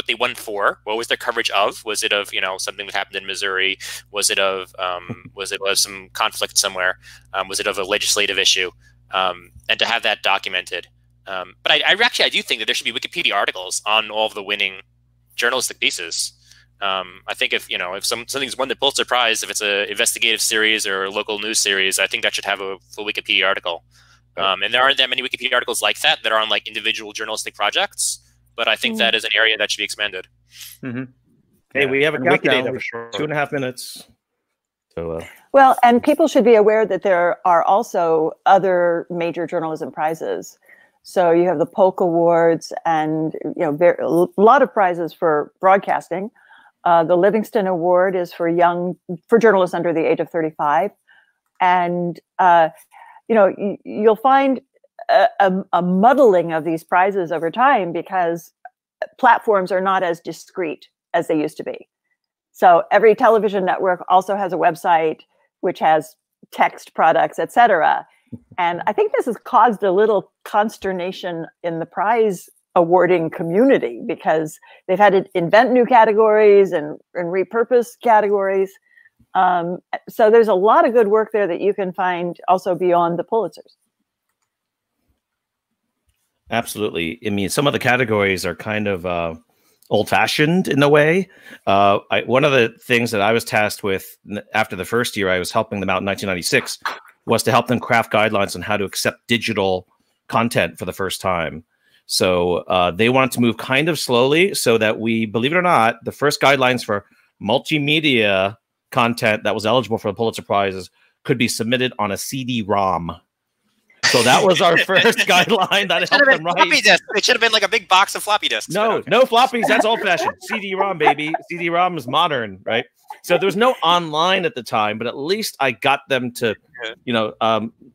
they won for. What was their coverage of? Was it of, something that happened in Missouri? Was it of, some conflict somewhere? Was it of a legislative issue? And to have that documented. But I do think that there should be Wikipedia articles on all of the winning journalistic pieces. I think if something's won the Pulitzer Prize, if it's an investigative series or a local news series, I think that should have a full Wikipedia article. And there aren't that many Wikipedia articles like that are on like individual journalistic projects, but I think that is an area that should be expanded. Hey, we have a countdown for sure. 2.5 minutes. So, well, and people should be aware that there are also other major journalism prizes. So you have the Polk Awards, and a lot of prizes for broadcasting. The Livingston Award is for journalists under the age of 35, and you'll find a muddling of these prizes over time because platforms are not as discrete as they used to be. So every television network also has a website which has text products, etc. And I think this has caused a little consternation in the prize awarding community because they've had to invent new categories and repurpose categories. So there's a lot of good work there that you can find also beyond the Pulitzers. Absolutely. I mean, some of the categories are kind of old-fashioned in a way. One of the things that I was tasked with after the first year, I was helping them out in 1996, was to help them craft guidelines on how to accept digital content for the first time. So they wanted to move kind of slowly so that we, believe it or not, the first guidelines for multimedia content that was eligible for the Pulitzer Prizes could be submitted on a CD-ROM. So that was our first guideline that helped them write. Floppy disk. It should have been like a big box of floppy disks. No floppies. That's old-fashioned. CD-ROM, baby. CD-ROM is modern, right? So there was no online at the time, but at least I got them to,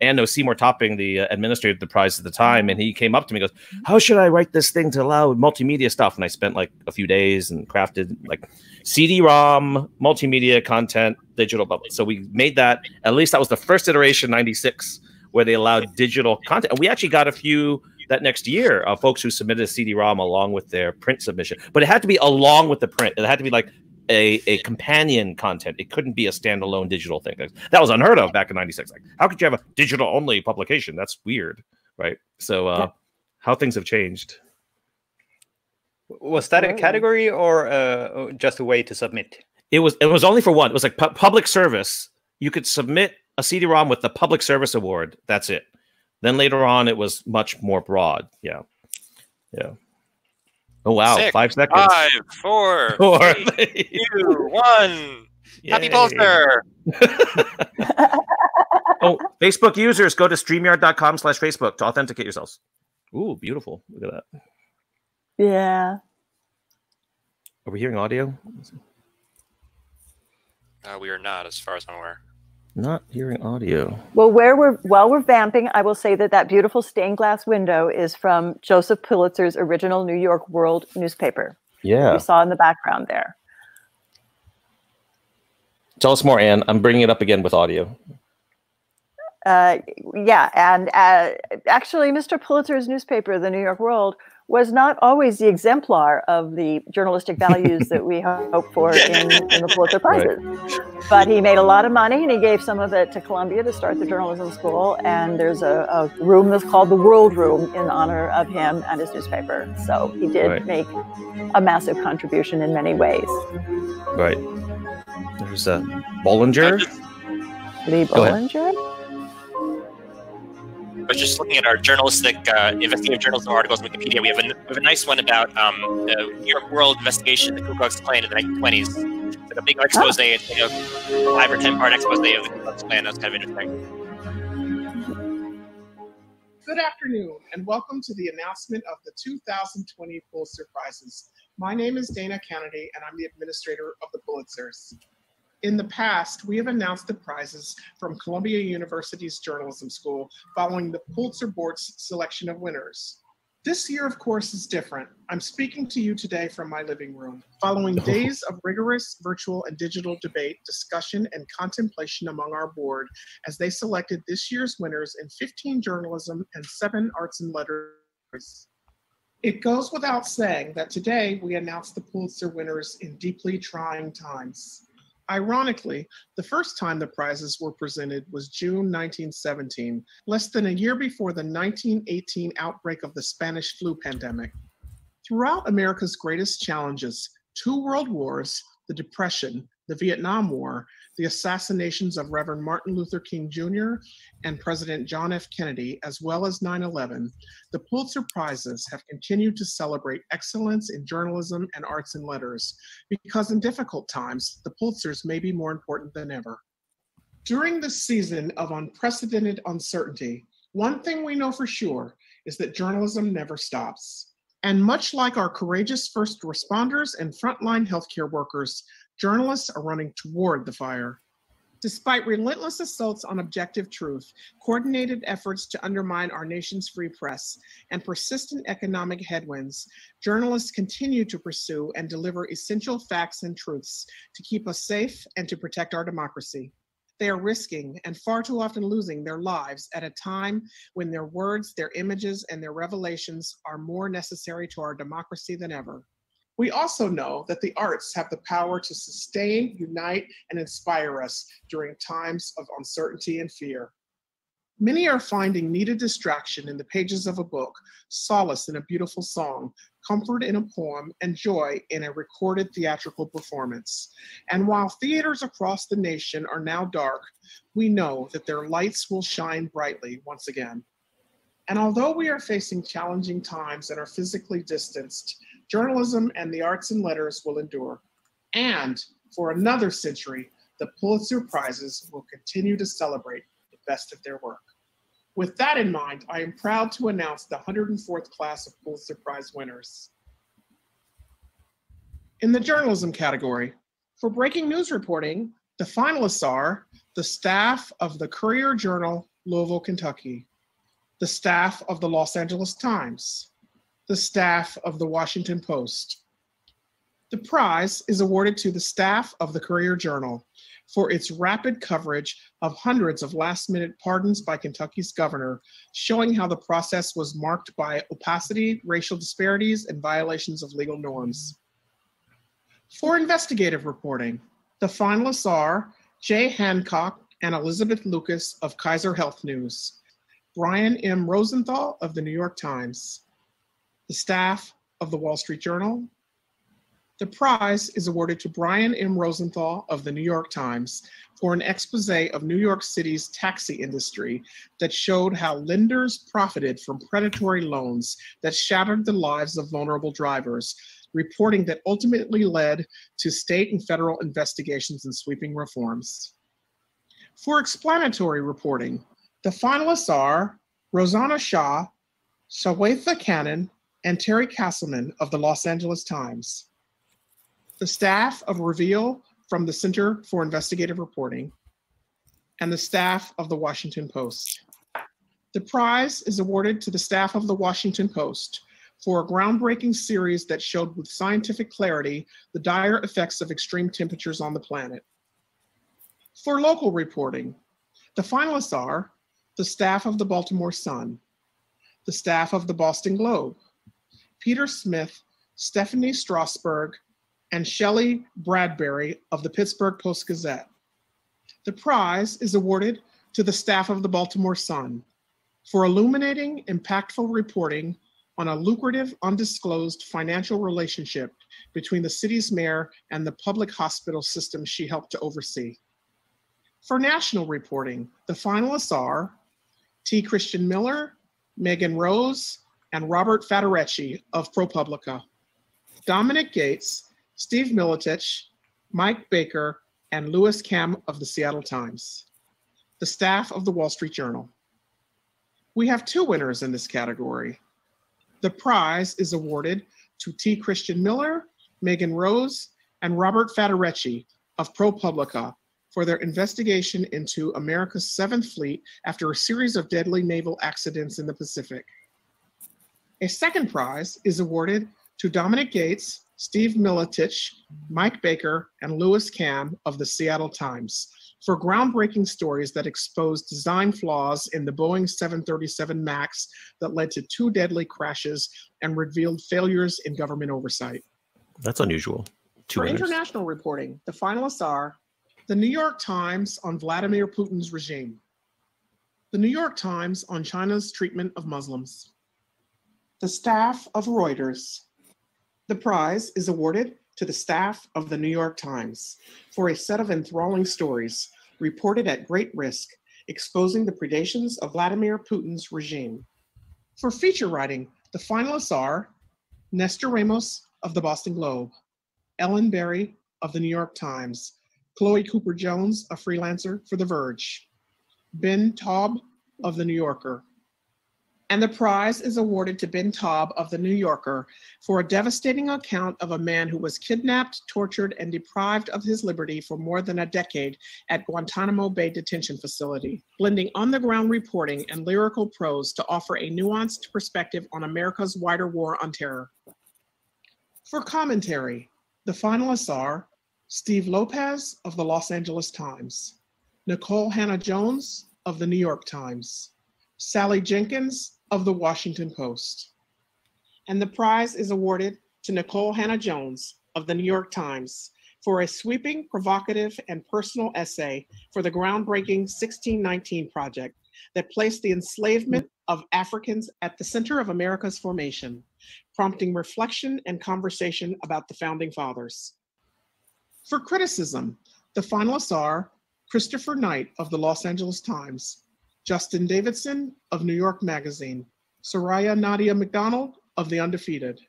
Anno Seymour Topping, the administrator of the prize at the time, and he came up to me and goes, how should I write this thing to allow multimedia stuff? And I spent like a few days and crafted like CD-ROM, multimedia content, digital bubble. So we made that, at least that was the first iteration, 96, where they allowed digital content. And we actually got a few that next year of folks who submitted a CD-ROM along with their print submission. But it had to be along with the print. It had to be like a companion content. It couldn't be a standalone digital thing. That was unheard of back in 96. Like, how could you have a digital-only publication? That's weird, right? So how things have changed. Was that a category or just a way to submit? It was only for one. It was like public service. You could submit a CD-ROM with the Public Service Award. That's it. Then later on, it was much more broad. Yeah. Oh wow! 6, 5 seconds. 5, 4, 3, 2, 1. Yay. Happy Pulitzer! Oh, Facebook users, go to StreamYard.com/Facebook to authenticate yourselves. Ooh, beautiful! Look at that. Yeah. Are we hearing audio? We are not, as far as I'm aware. Not hearing audio. Well, while we're vamping, I will say that beautiful stained glass window is from Joseph Pulitzer's original New York World newspaper. Yeah. You saw in the background there. Tell us more, Anne. I'm bringing it up again with audio. Yeah, and actually, Mr. Pulitzer's newspaper, the New York World, was not always the exemplar of the journalistic values that we hope for in the Pulitzer Prizes. Right. But he made a lot of money, and he gave some of it to Columbia to start the journalism school. And there's a room that's called the World Room in honor of him and his newspaper. So he did make a massive contribution in many ways. Right. There's Bollinger. Lee Bollinger. But just looking at our journalistic, investigative journalism articles on Wikipedia, we have a nice one about the New York World investigation, the Ku Klux Klan in the 1920s. It's like a big expose. It's like a 5 or 10-part expose of the Ku Klux Klan. That's kind of interesting. Good afternoon, and welcome to the announcement of the 2020 Pulitzer Prizes. My name is Dana Kennedy, and I'm the administrator of the Pulitzers. In the past, we have announced the prizes from Columbia University's Journalism School following the Pulitzer Board's selection of winners. This year, of course, is different. I'm speaking to you today from my living room, following days of rigorous virtual and digital debate, discussion, and contemplation among our board as they selected this year's winners in 15 journalism and 7 arts and letters. It goes without saying that today we announce the Pulitzer winners in deeply trying times. Ironically, the first time the prizes were presented was June 1917, less than a year before the 1918 outbreak of the Spanish flu pandemic. Throughout America's greatest challenges, 2 world wars, the Depression, the Vietnam War, the assassinations of Reverend Martin Luther King Jr. and President John F. Kennedy, as well as 9/11, the Pulitzer Prizes have continued to celebrate excellence in journalism and arts and letters, because in difficult times, the Pulitzers may be more important than ever. During this season of unprecedented uncertainty, one thing we know for sure is that journalism never stops. And much like our courageous first responders and frontline healthcare workers, journalists are running toward the fire. Despite relentless assaults on objective truth, coordinated efforts to undermine our nation's free press, and persistent economic headwinds, journalists continue to pursue and deliver essential facts and truths to keep us safe and to protect our democracy. They are risking and far too often losing their lives at a time when their words, their images, and their revelations are more necessary to our democracy than ever. We also know that the arts have the power to sustain, unite, and inspire us during times of uncertainty and fear. Many are finding needed distraction in the pages of a book, solace in a beautiful song, comfort in a poem, and joy in a recorded theatrical performance. And while theaters across the nation are now dark, we know that their lights will shine brightly once again. And although we are facing challenging times and are physically distanced, journalism and the arts and letters will endure. And for another century, the Pulitzer Prizes will continue to celebrate the best of their work. With that in mind, I am proud to announce the 104th class of Pulitzer Prize winners. In the journalism category, for breaking news reporting, the finalists are the staff of the Courier-Journal, Louisville, Kentucky, the staff of the Los Angeles Times, the staff of the Washington Post. The prize is awarded to the staff of the Courier-Journal for its rapid coverage of hundreds of last-minute pardons by Kentucky's governor, showing how the process was marked by opacity, racial disparities, and violations of legal norms. For investigative reporting, the finalists are Jay Hancock and Elizabeth Lucas of Kaiser Health News, Brian M. Rosenthal of the New York Times, the staff of the Wall Street Journal. The prize is awarded to Brian M. Rosenthal of the New York Times for an expose of New York City's taxi industry that showed how lenders profited from predatory loans that shattered the lives of vulnerable drivers, reporting that ultimately led to state and federal investigations and sweeping reforms. For explanatory reporting, the finalists are Rosanna Shah, Shawatha Cannon, and Terry Castleman of the Los Angeles Times, the staff of Reveal from the Center for Investigative Reporting, and the staff of the Washington Post. The prize is awarded to the staff of the Washington Post for a groundbreaking series that showed with scientific clarity the dire effects of extreme temperatures on the planet. For local reporting, the finalists are the staff of the Baltimore Sun, the staff of the Boston Globe, Peter Smith, Stephanie Strasberg, and Shelley Bradbury of the Pittsburgh Post-Gazette. The prize is awarded to the staff of the Baltimore Sun for illuminating, impactful reporting on a lucrative, undisclosed financial relationship between the city's mayor and the public hospital system she helped to oversee. For national reporting, the finalists are T. Christian Miller, Megan Rose, and Robert Federecci of ProPublica, Dominic Gates, Steve Militich, Mike Baker, and Louis Kam of the Seattle Times, the staff of the Wall Street Journal. We have two winners in this category. The prize is awarded to T. Christian Miller, Megan Rose, and Robert Federecci of ProPublica for their investigation into America's Seventh Fleet after a series of deadly naval accidents in the Pacific. A second prize is awarded to Dominic Gates, Steve Militich, Mike Baker, and Louis Kam of the Seattle Times for groundbreaking stories that exposed design flaws in the Boeing 737 MAX that led to 2 deadly crashes and revealed failures in government oversight. That's unusual. For international reporting, the finalists are the New York Times on Vladimir Putin's regime, the New York Times on China's treatment of Muslims, the staff of Reuters. The prize is awarded to the staff of the New York Times for a set of enthralling stories reported at great risk, exposing the predations of Vladimir Putin's regime. For feature writing, the finalists are Nestor Ramos of the Boston Globe, Ellen Berry of the New York Times, Chloe Cooper Jones, a freelancer for The Verge, Ben Taub of The New Yorker. And the prize is awarded to Ben Taub of The New Yorker for a devastating account of a man who was kidnapped, tortured, and deprived of his liberty for more than a decade at Guantanamo Bay Detention Facility, blending on-the-ground reporting and lyrical prose to offer a nuanced perspective on America's wider war on terror. For commentary, the finalists are Steve Lopez of the Los Angeles Times, Nicole Hannah-Jones of the New York Times, Sally Jenkins of the Washington Post. And the prize is awarded to Nicole Hannah-Jones of the New York Times for a sweeping, provocative, and personal essay for the groundbreaking 1619 Project that placed the enslavement of Africans at the center of America's formation, prompting reflection and conversation about the Founding Fathers. For criticism, the finalists are Christopher Knight of the Los Angeles Times, Justin Davidson of New York Magazine, Soraya Nadia McDonald of The Undefeated.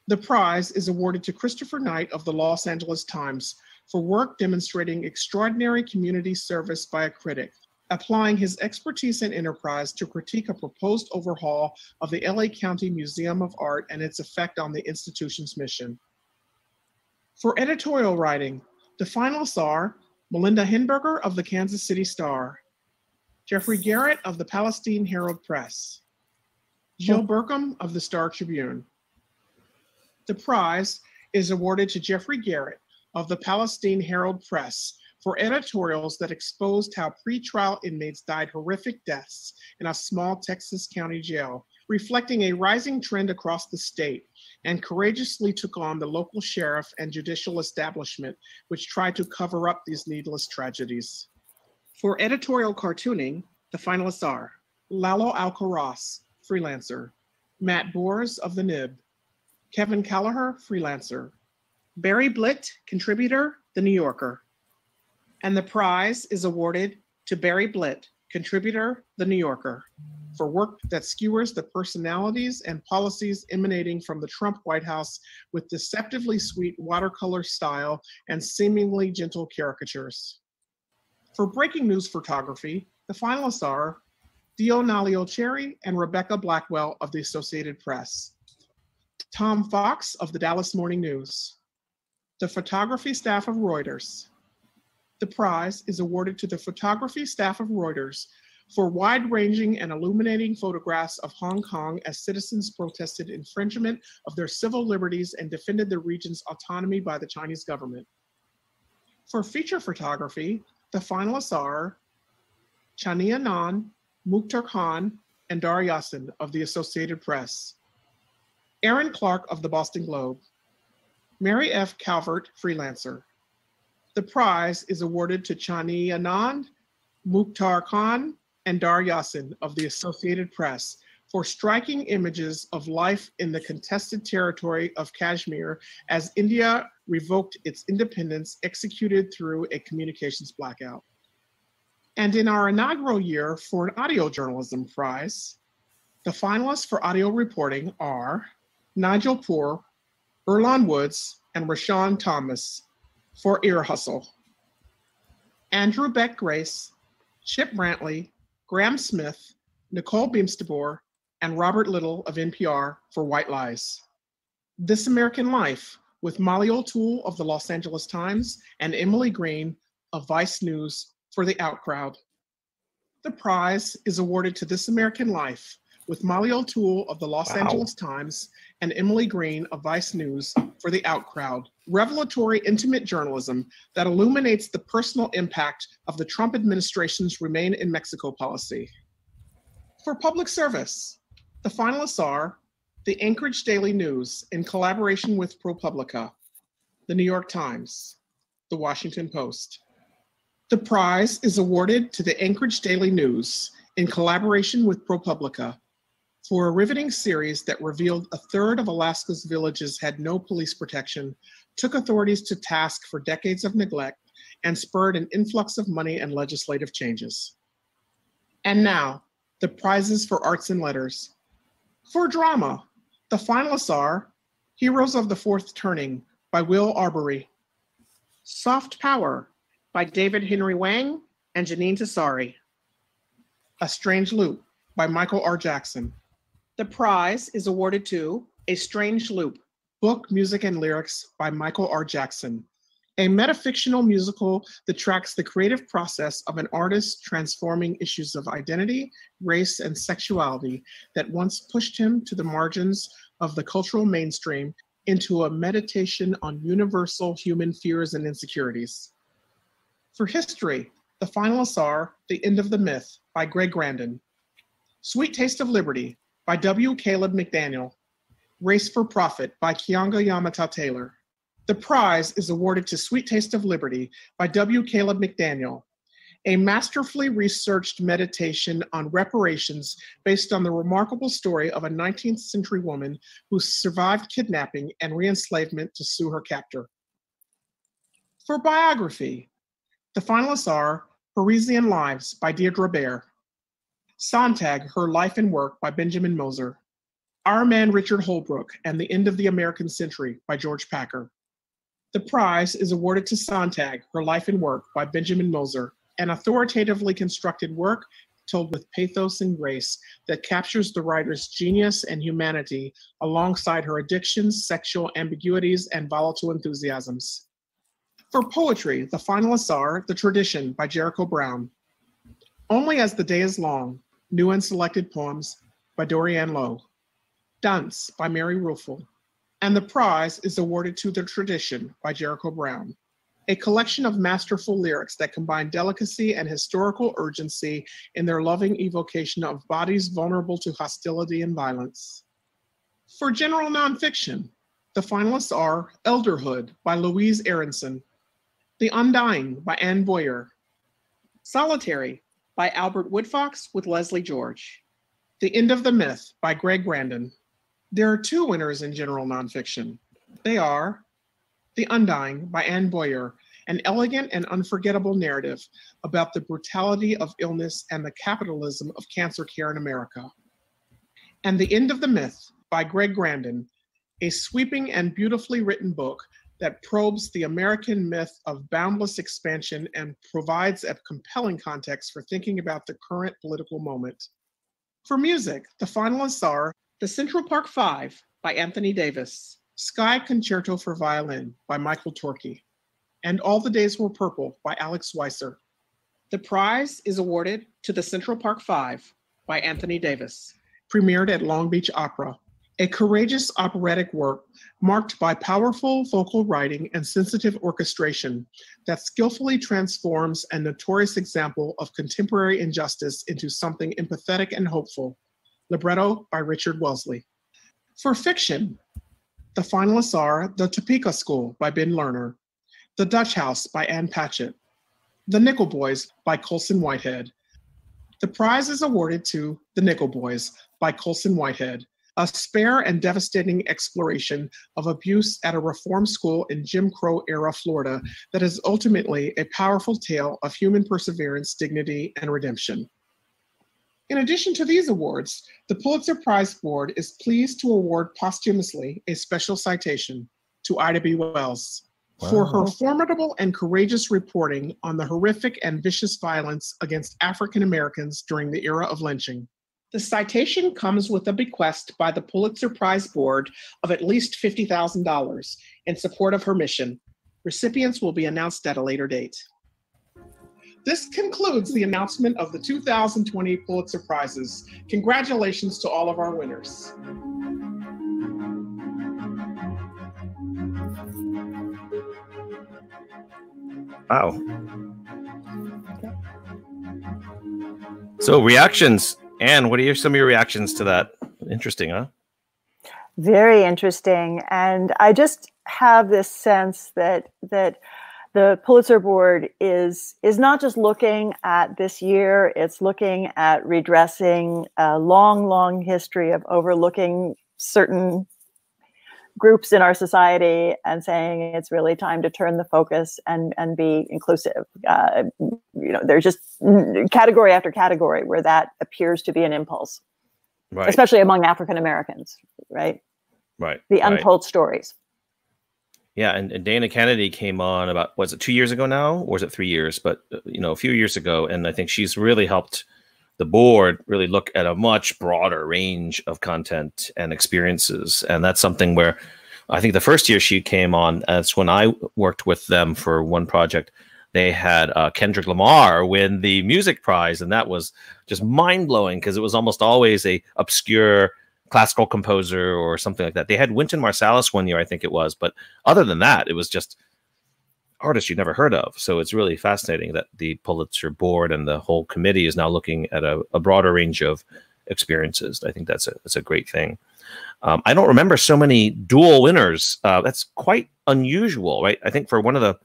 The prize is awarded to Christopher Knight of the Los Angeles Times for work demonstrating extraordinary community service by a critic, applying his expertise and enterprise to critique a proposed overhaul of the LA County Museum of Art and its effect on the institution's mission. For editorial writing, the finalists are Melinda Hinberger of the Kansas City Star, Jeffrey Garrett of the Palestine Herald Press, Jill Burkham of the Star Tribune. The prize is awarded to Jeffrey Garrett of the Palestine Herald Press for editorials that exposed how pretrial inmates died horrific deaths in a small Texas county jail, reflecting a rising trend across the state, and courageously took on the local sheriff and judicial establishment, which tried to cover up these needless tragedies. For editorial cartooning, the finalists are Lalo Alcaraz, freelancer, Matt Bors of the Nib, Kevin Callagher, freelancer, Barry Blitt, contributor, The New Yorker. And the prize is awarded to Barry Blitt, contributor, The New Yorker, for work that skewers the personalities and policies emanating from the Trump White House with deceptively sweet watercolor style and seemingly gentle caricatures. For breaking news photography, the finalists are Dio Nalio-Cherry and Rebecca Blackwell of the Associated Press, Tom Fox of the Dallas Morning News, the photography staff of Reuters. The prize is awarded to the photography staff of Reuters for wide-ranging and illuminating photographs of Hong Kong as citizens protested infringement of their civil liberties and defended the region's autonomy by the Chinese government. For feature photography, the finalists are Chania Anand, Mukhtar Khan, and Dar Yassin of the Associated Press, Aaron Clark of the Boston Globe, Mary F. Calvert, freelancer. The prize is awarded to Chania Anand, Mukhtar Khan, and Dar Yassin of the Associated Press for striking images of life in the contested territory of Kashmir as India revoked its independence, executed through a communications blackout. And in our inaugural year for an audio journalism prize, the finalists for audio reporting are Nigel Poor, Earlonne Woods, and Rashawn Thomas for Ear Hustle, Andrew Beck Grace, Chip Brantley, Graham Smith, Nicole Beamstabor, and Robert Little of NPR for White Lies. This American Life with Molly O'Toole of the Los Angeles Times and Emily Green of Vice News for The Outcrowd. The prize is awarded to This American Life with Molly O'Toole of the Los Angeles Times and Emily Green of Vice News for The Outcrowd, revelatory intimate journalism that illuminates the personal impact of the Trump administration's Remain in Mexico policy. For public service, the finalists are the Anchorage Daily News in collaboration with ProPublica, the New York Times, the Washington Post. The prize is awarded to the Anchorage Daily News in collaboration with ProPublica, For a riveting series that revealed a third of Alaska's villages had no police protection, took authorities to task for decades of neglect, and spurred an influx of money and legislative changes. And now, the prizes for arts and letters. For drama, the finalists are Heroes of the Fourth Turning by Will Arbery, Soft Power by David Henry Wang and Janine Tessari, A Strange Loop by Michael R. Jackson. The prize is awarded to A Strange Loop, Book, Music, and Lyrics by Michael R. Jackson, a metafictional musical that tracks the creative process of an artist transforming issues of identity, race, and sexuality that once pushed him to the margins of the cultural mainstream into a meditation on universal human fears and insecurities. For history, the finalists are The End of the Myth by Greg Grandin, Sweet Taste of Liberty by W. Caleb McDaniel, Race for Profit by Kianga Yamata Taylor. The prize is awarded to Sweet Taste of Liberty by W. Caleb McDaniel, a masterfully researched meditation on reparations based on the remarkable story of a 19th century woman who survived kidnapping and re-enslavement to sue her captor. For biography, the finalists are Parisian Lives by Deirdre Bair, Sontag, Her Life and Work by Benjamin Moser, Our Man Richard Holbrooke and the End of the American Century by George Packer. The prize is awarded to Sontag, Her Life and Work by Benjamin Moser, an authoritatively constructed work told with pathos and grace that captures the writer's genius and humanity alongside her addictions, sexual ambiguities, and volatile enthusiasms. For poetry, the finalists are The Tradition by Jericho Brown, Only as the Day is Long, New and Selected Poems by Dorianne Lowe, Dunce by Mary Ruefle, and the prize is awarded to The Tradition by Jericho Brown, a collection of masterful lyrics that combine delicacy and historical urgency in their loving evocation of bodies vulnerable to hostility and violence. For general nonfiction, the finalists are Elderhood by Louise Aronson, The Undying by Anne Boyer, Solitary by Albert Woodfox with Leslie George, The End of the Myth by Greg Grandin. There are two winners in general nonfiction. They are The Undying by Anne Boyer, an elegant and unforgettable narrative about the brutality of illness and the capitalism of cancer care in America, and The End of the Myth by Greg Grandin, a sweeping and beautifully written book that probes the American myth of boundless expansion and provides a compelling context for thinking about the current political moment. For music, the finalists are The Central Park Five by Anthony Davis, Sky Concerto for Violin by Michael Torkey, and All the Days Were Purple by Alex Weiser. The prize is awarded to The Central Park Five by Anthony Davis, premiered at Long Beach Opera, a courageous operatic work marked by powerful vocal writing and sensitive orchestration that skillfully transforms a notorious example of contemporary injustice into something empathetic and hopeful. Libretto by Richard Wellesley. For fiction, the finalists are The Topeka School by Ben Lerner, The Dutch House by Ann Patchett, The Nickel Boys by Colson Whitehead. The prize is awarded to The Nickel Boys by Colson Whitehead, a spare and devastating exploration of abuse at a reform school in Jim Crow-era Florida that is ultimately a powerful tale of human perseverance, dignity, and redemption. In addition to these awards, the Pulitzer Prize Board is pleased to award posthumously a special citation to Ida B. Wells for her formidable and courageous reporting on the horrific and vicious violence against African Americans during the era of lynching. The citation comes with a bequest by the Pulitzer Prize Board of at least $50,000 in support of her mission. Recipients will be announced at a later date. This concludes the announcement of the 2020 Pulitzer Prizes. Congratulations to all of our winners. Wow. So reactions. Anne, what are some of your reactions to that? Interesting, huh? Very interesting. And I just have this sense that the Pulitzer Board is not just looking at this year, it's looking at redressing a long, long history of overlooking certain groups in our society and saying it's really time to turn the focus and be inclusive. There's just category after category where that appears to be an impulse, right? Especially among African Americans, right? Right. The untold stories. Yeah, and Dana Kennedy came on about, was it 2 years ago now, or was it 3 years? But a few years ago, and I think she's really helped the board really look at a much broader range of content and experiences. And that's something where I think the first year she came on, that's when I worked with them for one project. They had Kendrick Lamar win the music prize. And that was just mind blowing because it was almost always a obscure classical composer or something like that. They had Wynton Marsalis one year, I think it was. But other than that, it was just artists you'd never heard of. So it's really fascinating that the Pulitzer Board and the whole committee is now looking at a broader range of experiences. I think that's a great thing. I don't remember so many dual winners. That's quite unusual, right? I think for one of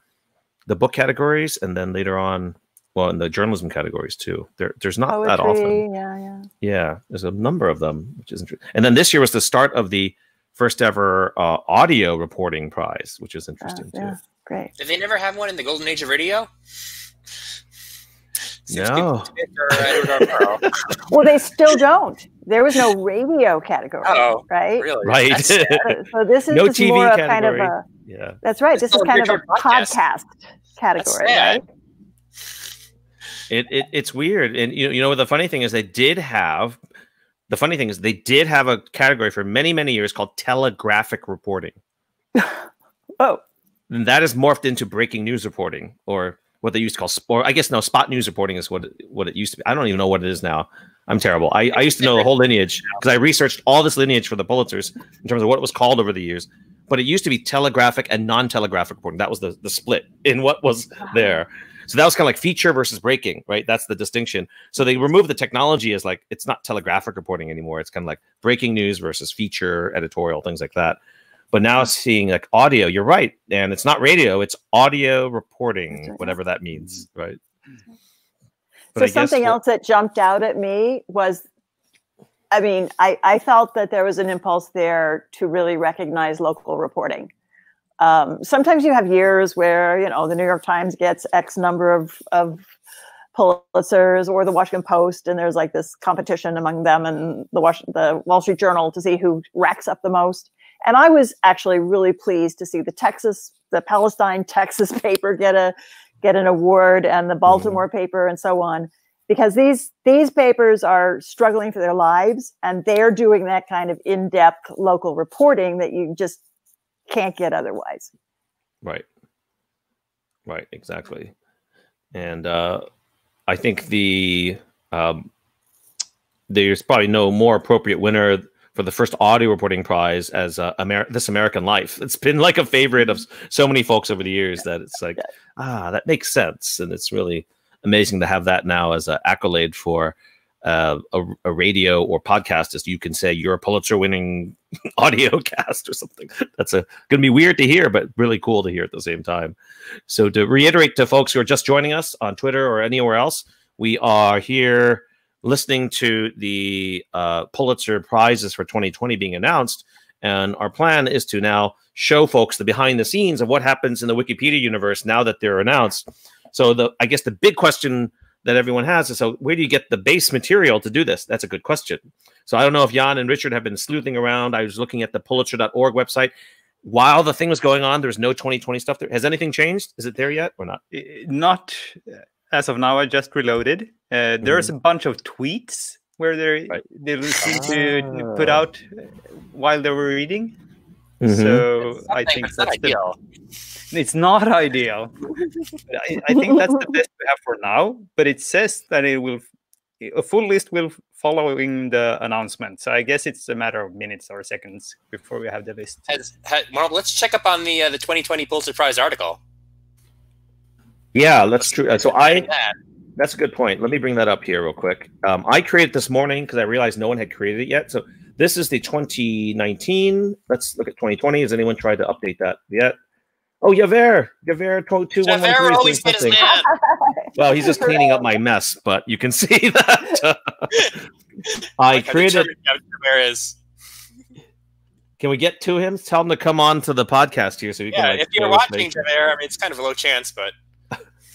the book categories, and then later on, well, in the journalism categories too. There's not Poetry, that often. Yeah. There's a number of them, which is interesting. And then this year was the start of the first ever audio reporting prize, which is interesting too. Great. Did they never have one in the golden age of radio? No. Well, they still don't. There was no radio category, right? Really? Right. So this is no just TV more of category. kind of a. Yeah. That's right. This is kind of a podcast category, right? It's weird, and the funny thing is they did have a category for many years called telegraphic reporting. Oh. And that is morphed into breaking news reporting, or what they used to call spot news reporting is what it used to be. I don't even know what it is now. I'm terrible. I used to know the whole lineage because I researched all this lineage for the Pulitzers in terms of what it was called over the years. But it used to be telegraphic and non-telegraphic reporting. That was the split in what was there. So that was kind of like feature versus breaking, right? That's the distinction. So they removed the technology as like, it's not telegraphic reporting anymore. It's kind of like breaking news versus feature, editorial, things like that. But now seeing like audio, you're right. And it's not radio, it's audio reporting, whatever that means, right? But so something else that jumped out at me was, I felt that there was an impulse there to really recognize local reporting. Sometimes you have years where, the New York Times gets X number of Pulitzers, or the Washington Post, and there's like this competition among them and the Wall Street Journal to see who racks up the most. And I was actually really pleased to see the Palestine, Texas paper get an award, and the Baltimore paper, and so on, because these papers are struggling for their lives, and they're doing that kind of in-depth local reporting that you just can't get otherwise. Right, exactly. And I think there's probably no more appropriate winner for the first audio reporting prize as This American Life. It's been like a favorite of so many folks over the years that it's like, that makes sense. And it's really amazing to have that now as an accolade for a radio or podcast, as you can say you're a Pulitzer winning audio cast or something. That's going to be weird to hear, but really cool to hear at the same time. So to reiterate to folks who are just joining us on Twitter or anywhere else, we are here listening to the Pulitzer Prizes for 2020 being announced. And our plan is to now show folks the behind the scenes of what happens in the Wikipedia universe now that they're announced. So I guess the big question that everyone has is, so where do you get the base material to do this? That's a good question. So I don't know if Jan and Richard have been sleuthing around. I was looking at the Pulitzer.org website. While the thing was going on, there's no 2020 stuff there. Has anything changed? Is it there yet or not? Not as of now. I just reloaded. There's a bunch of tweets where they seem to put out while they were reading. So I think that's ideal. It's not ideal. I think that's the best we have for now. But it says that a full list will following the announcement. So I guess it's a matter of minutes or seconds before we have the list. Well, let's check up on the 2020 Pulitzer Prize article. Yeah, that's true. That's a good point. Let me bring that up here real quick. I created this morning because I realized no one had created it yet. So this is the 2019. Let's look at 2020. Has anyone tried to update that yet? Oh, Javert 2113 Javert always doing hit his something. man. Well, he's just cleaning up my mess, but you can see that. I created. Javert is. Can we get to him? Tell him to come on to the podcast here, so you can. Like, if you're watching Javert, I mean, it's kind of a low chance, but.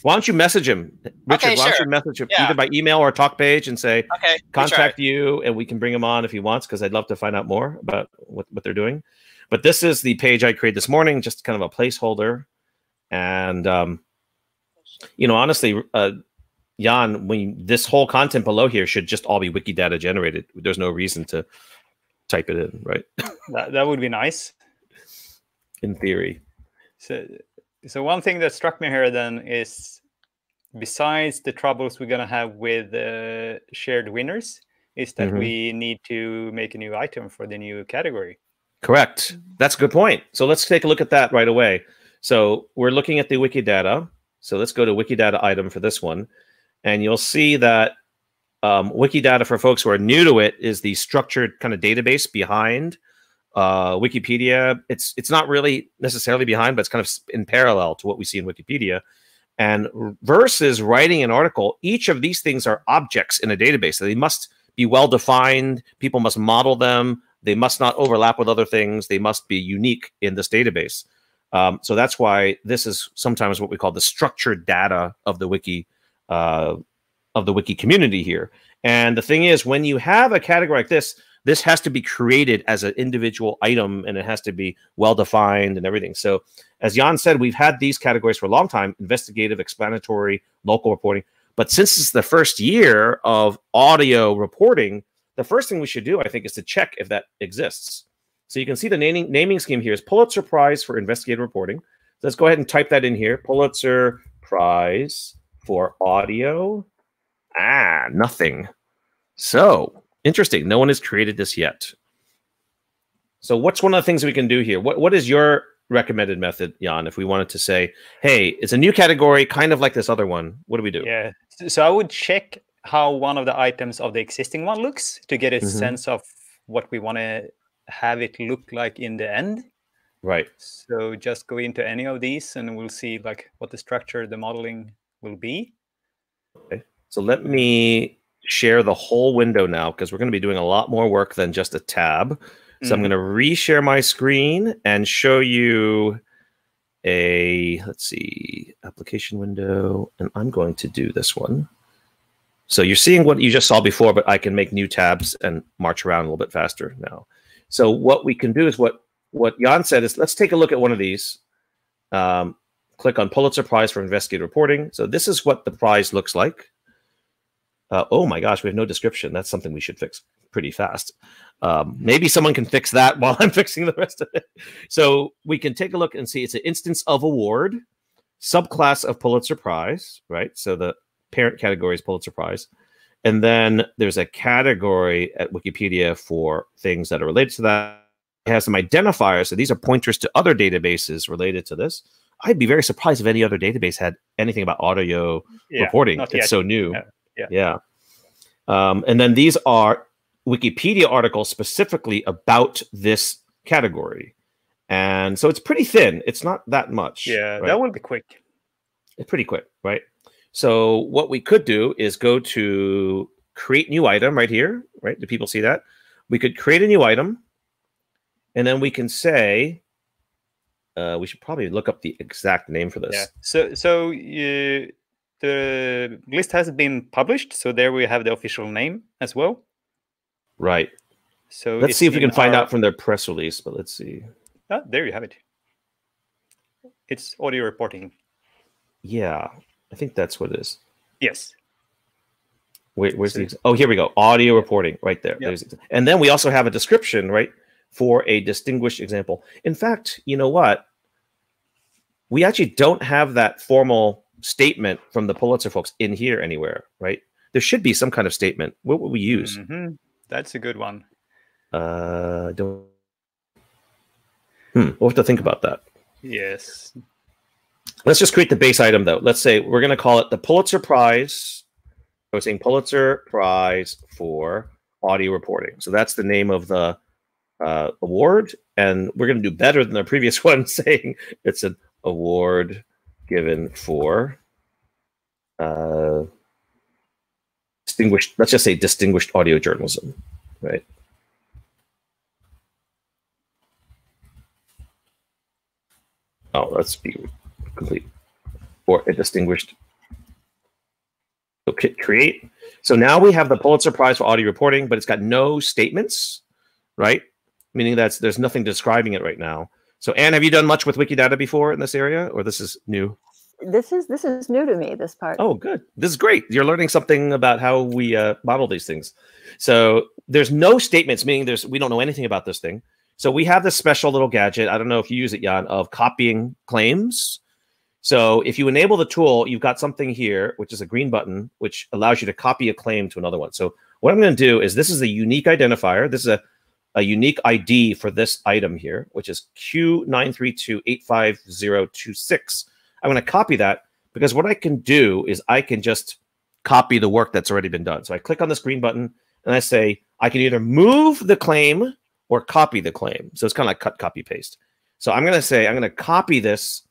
Why don't you message him, Richard? Okay, why don't sure. you message him either by email or talk page and say, okay, contact you, and we can bring him on if he wants, because I'd love to find out more about what they're doing. But this is the page I created this morning, just kind of a placeholder. And, you know, honestly, Jan, this whole content below here should just all be Wikidata generated. There's no reason to type it in, right? That would be nice. In theory. So one thing that struck me here then is, besides the troubles we're going to have with shared winners, is that we need to make a new item for the new category. Correct. That's a good point. So let's take a look at that right away. So we're looking at the Wikidata. So let's go to Wikidata item for this one. And you'll see that Wikidata, for folks who are new to it, is the structured kind of database behind Wikipedia. It's not really necessarily behind, but it's kind of in parallel to what we see in Wikipedia. And versus writing an article, each of these things are objects in a database. So they must be well defined. People must model them. They must not overlap with other things. They must be unique in this database. So that's why this is sometimes what we call the structured data of the wiki community here. And the thing is, when you have a category like this has to be created as an individual item, and it has to be well defined and everything. So as Jan said, we've had these categories for a long time: investigative, explanatory, local reporting. But since it's the first year of audio reporting, the first thing we should do, I think, is to check if that exists. So you can see the naming scheme here is Pulitzer Prize for Investigative Reporting. Let's go ahead and type that in here. Pulitzer Prize for Audio. Nothing. So interesting. No one has created this yet. So what's one of the things we can do here? What is your recommended method, Jan, if we wanted to say, hey, it's a new category, kind of like this other one? What do we do? Yeah. So I would check how one of the items of the existing one looks to get a sense of what we want to have it look like in the end. Right. So just go into any of these and we'll see like what the structure, the modeling will be. Okay. So let me share the whole window now, because we're going to be doing a lot more work than just a tab. So I'm going to reshare my screen and show you let's see, application window, and I'm going to do this one. So you're seeing what you just saw before, but I can make new tabs and march around a little bit faster now. So what we can do is what Jan said is, let's take a look at one of these. Click on Pulitzer Prize for Investigative Reporting. So this is what the prize looks like. Oh my gosh, we have no description. That's something we should fix pretty fast. Maybe someone can fix that while I'm fixing the rest of it. So we can take a look and see it's an instance of award, subclass of Pulitzer Prize, right? So the parent category is Pulitzer Prize. And then there's a category at Wikipedia for things that are related to that. It has some identifiers. So these are pointers to other databases related to this. I'd be very surprised if any other database had anything about audio reporting. It's so new. Yeah. And then these are Wikipedia articles specifically about this category. And so it's pretty thin. It's not that much. Yeah, right? that will be quick. It's pretty quick, right? So what we could do is go to create new item right here, right? Do people see that? We could create a new item, and then we can say, we should probably look up the exact name for this. Yeah. So the list has been published, so there we have the official name as well. Right. So let's see if we can find out from their press release, but let's see. Ah, there you have it. It's audio reporting. Yeah, I think that's what it is. Yes. Wait, where's the? Oh, here we go. Audio reporting, right there. Yep. And then we also have a description, right, for a distinguished example. In fact, you know what? We actually don't have that formal statement from the Pulitzer folks in here anywhere, right? There should be some kind of statement. What would we use? That's a good one. We'll have to think about that. Yes. Let's just create the base item, though. Let's say we're going to call it the Pulitzer Prize. I was saying Pulitzer Prize for Audio Reporting. So that's the name of the award. And we're going to do better than the previous one, saying it's an award given for distinguished, let's just say distinguished audio journalism, right? Oh, let's be complete. Or a distinguished. So create. So now we have the Pulitzer Prize for audio reporting, but it's got no statements, right? Meaning that there's nothing describing it right now. So Anne, have you done much with Wikidata before in this area, or this is new? This is new to me, this part. Oh, good. This is great. You're learning something about how we model these things. So there's no statements, meaning we don't know anything about this thing. So we have this special little gadget. I don't know if you use it, Jan, of copying claims. So if you enable the tool, you've got something here, which is a green button, which allows you to copy a claim to another one. So what I'm going to do is, this is a unique identifier. This is a unique ID for this item here, which is Q932850026. I'm going to copy that, because what I can do is I can just copy the work that's already been done. So I click on this green button and I say, I can either move the claim or copy the claim. So it's kind of like cut, copy, paste. So I'm going to say, I'm going to copy this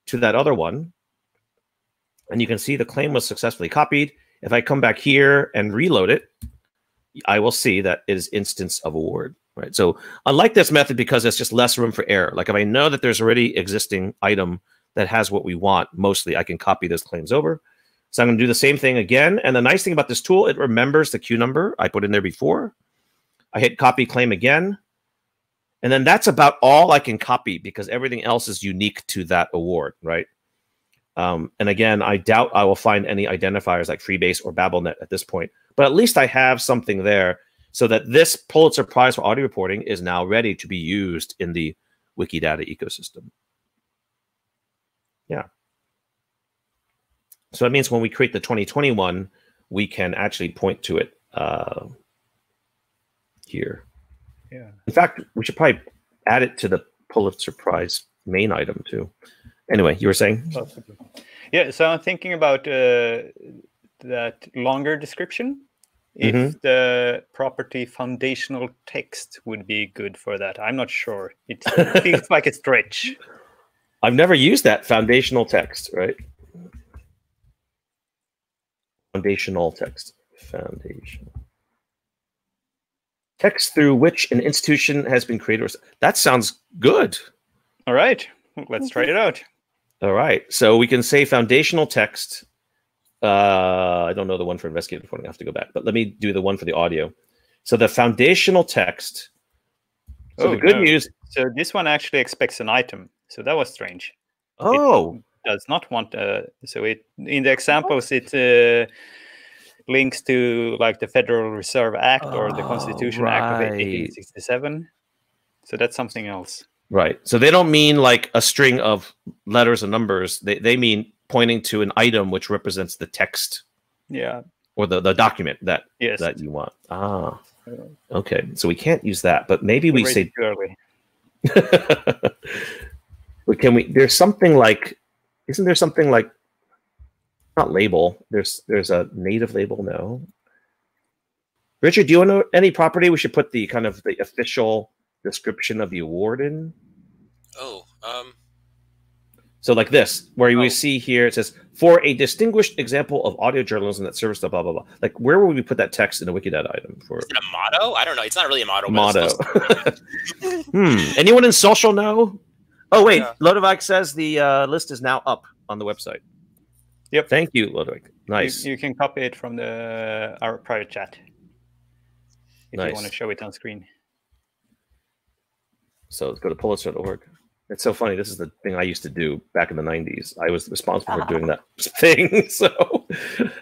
to that other one. And you can see the claim was successfully copied. If I come back here and reload it, I will see that it is instance of award, right? So I like this method because it's just less room for error. Like if I know that there's already existing item that has what we want, mostly I can copy those claims over. So I'm going to do the same thing again. And the nice thing about this tool, it remembers the Q number I put in there before. I hit copy claim again. And then that's about all I can copy, because everything else is unique to that award, right? And again, I doubt I will find any identifiers like Freebase or BabelNet at this point. But at least I have something there so that this Pulitzer Prize for audio reporting is now ready to be used in the Wikidata ecosystem. Yeah. So that means when we create the 2021, we can actually point to it here. Yeah. In fact, we should probably add it to the Pulitzer Prize main item too. Anyway, you were saying? Possibly. Yeah, so I'm thinking about that longer description. If the property foundational text would be good for that. I'm not sure. It feels like a stretch. I've never used that foundational text, right? Foundational text. Foundation. Text through which an institution has been created. That sounds good. All right. Let's try it out. All right. So we can say foundational text. I don't know the one for investigative reporting. I have to go back. But let me do the one for the audio. So the foundational text. So the good news. So this one actually expects an item. So that was strange. Oh. It does not want. So it in the examples, it links to like the Federal Reserve Act or the Constitution Act of 1867. So that's something else. Right. So they don't mean like a string of letters and numbers. They mean pointing to an item which represents the text. Yeah. Or the document that you want. Ah. Okay. So we can't use that, but maybe we say too early. But can we? There's something like. Isn't there something like? Not label. There's a native label. No. Richard, do you know any property we should put the kind of the official description of the award in? Oh. So like this, where we see here, it says, for a distinguished example of audio journalism that serves the blah, blah, blah. Like, where would we put that text in a Wikidata item? For? Is it a motto? I don't know. It's not really a motto. Motto. Anyone in social know? Oh, wait. Yeah. Lodovik says the list is now up on the website. Yep. Thank you, Lodovik. Nice. You can copy it from our private chat if you want to show it on screen. So let's go to Pulitzer.org. It's so funny. This is the thing I used to do back in the 90s. I was responsible for doing that thing. So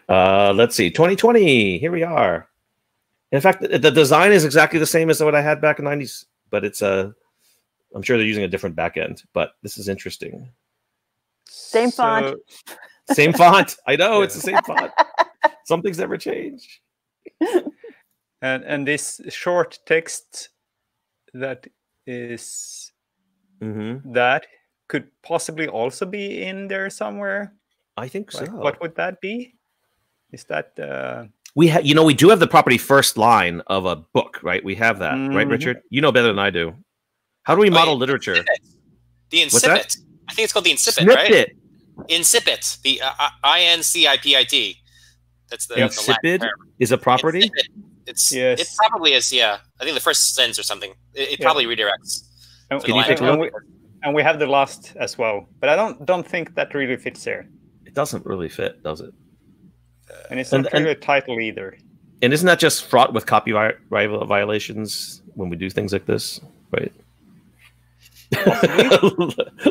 let's see. 2020. Here we are. In fact, the design is exactly the same as what I had back in the 90s, but it's I'm sure they're using a different back end, but this is interesting. Same font. Same font. I know, it's the same font. Some things never change. And this short text that is that could possibly also be in there somewhere. I think so. What would that be? Is that we do have the property first line of a book, right? We have that, right, Richard? You know better than I do. How do we model literature? The incipit. I think it's called the incipit, Snippet. right? Incipit. The INCIPIT. That's the incipit is a property. Incipit. It probably is. Yeah, I think the first sentence or something. It probably redirects. Can you take a look? And we have the last as well, but I don't think that really fits there. It doesn't really fit, does it? And it's not really a title either. And isn't that just fraught with copyright violations when we do things like this, right?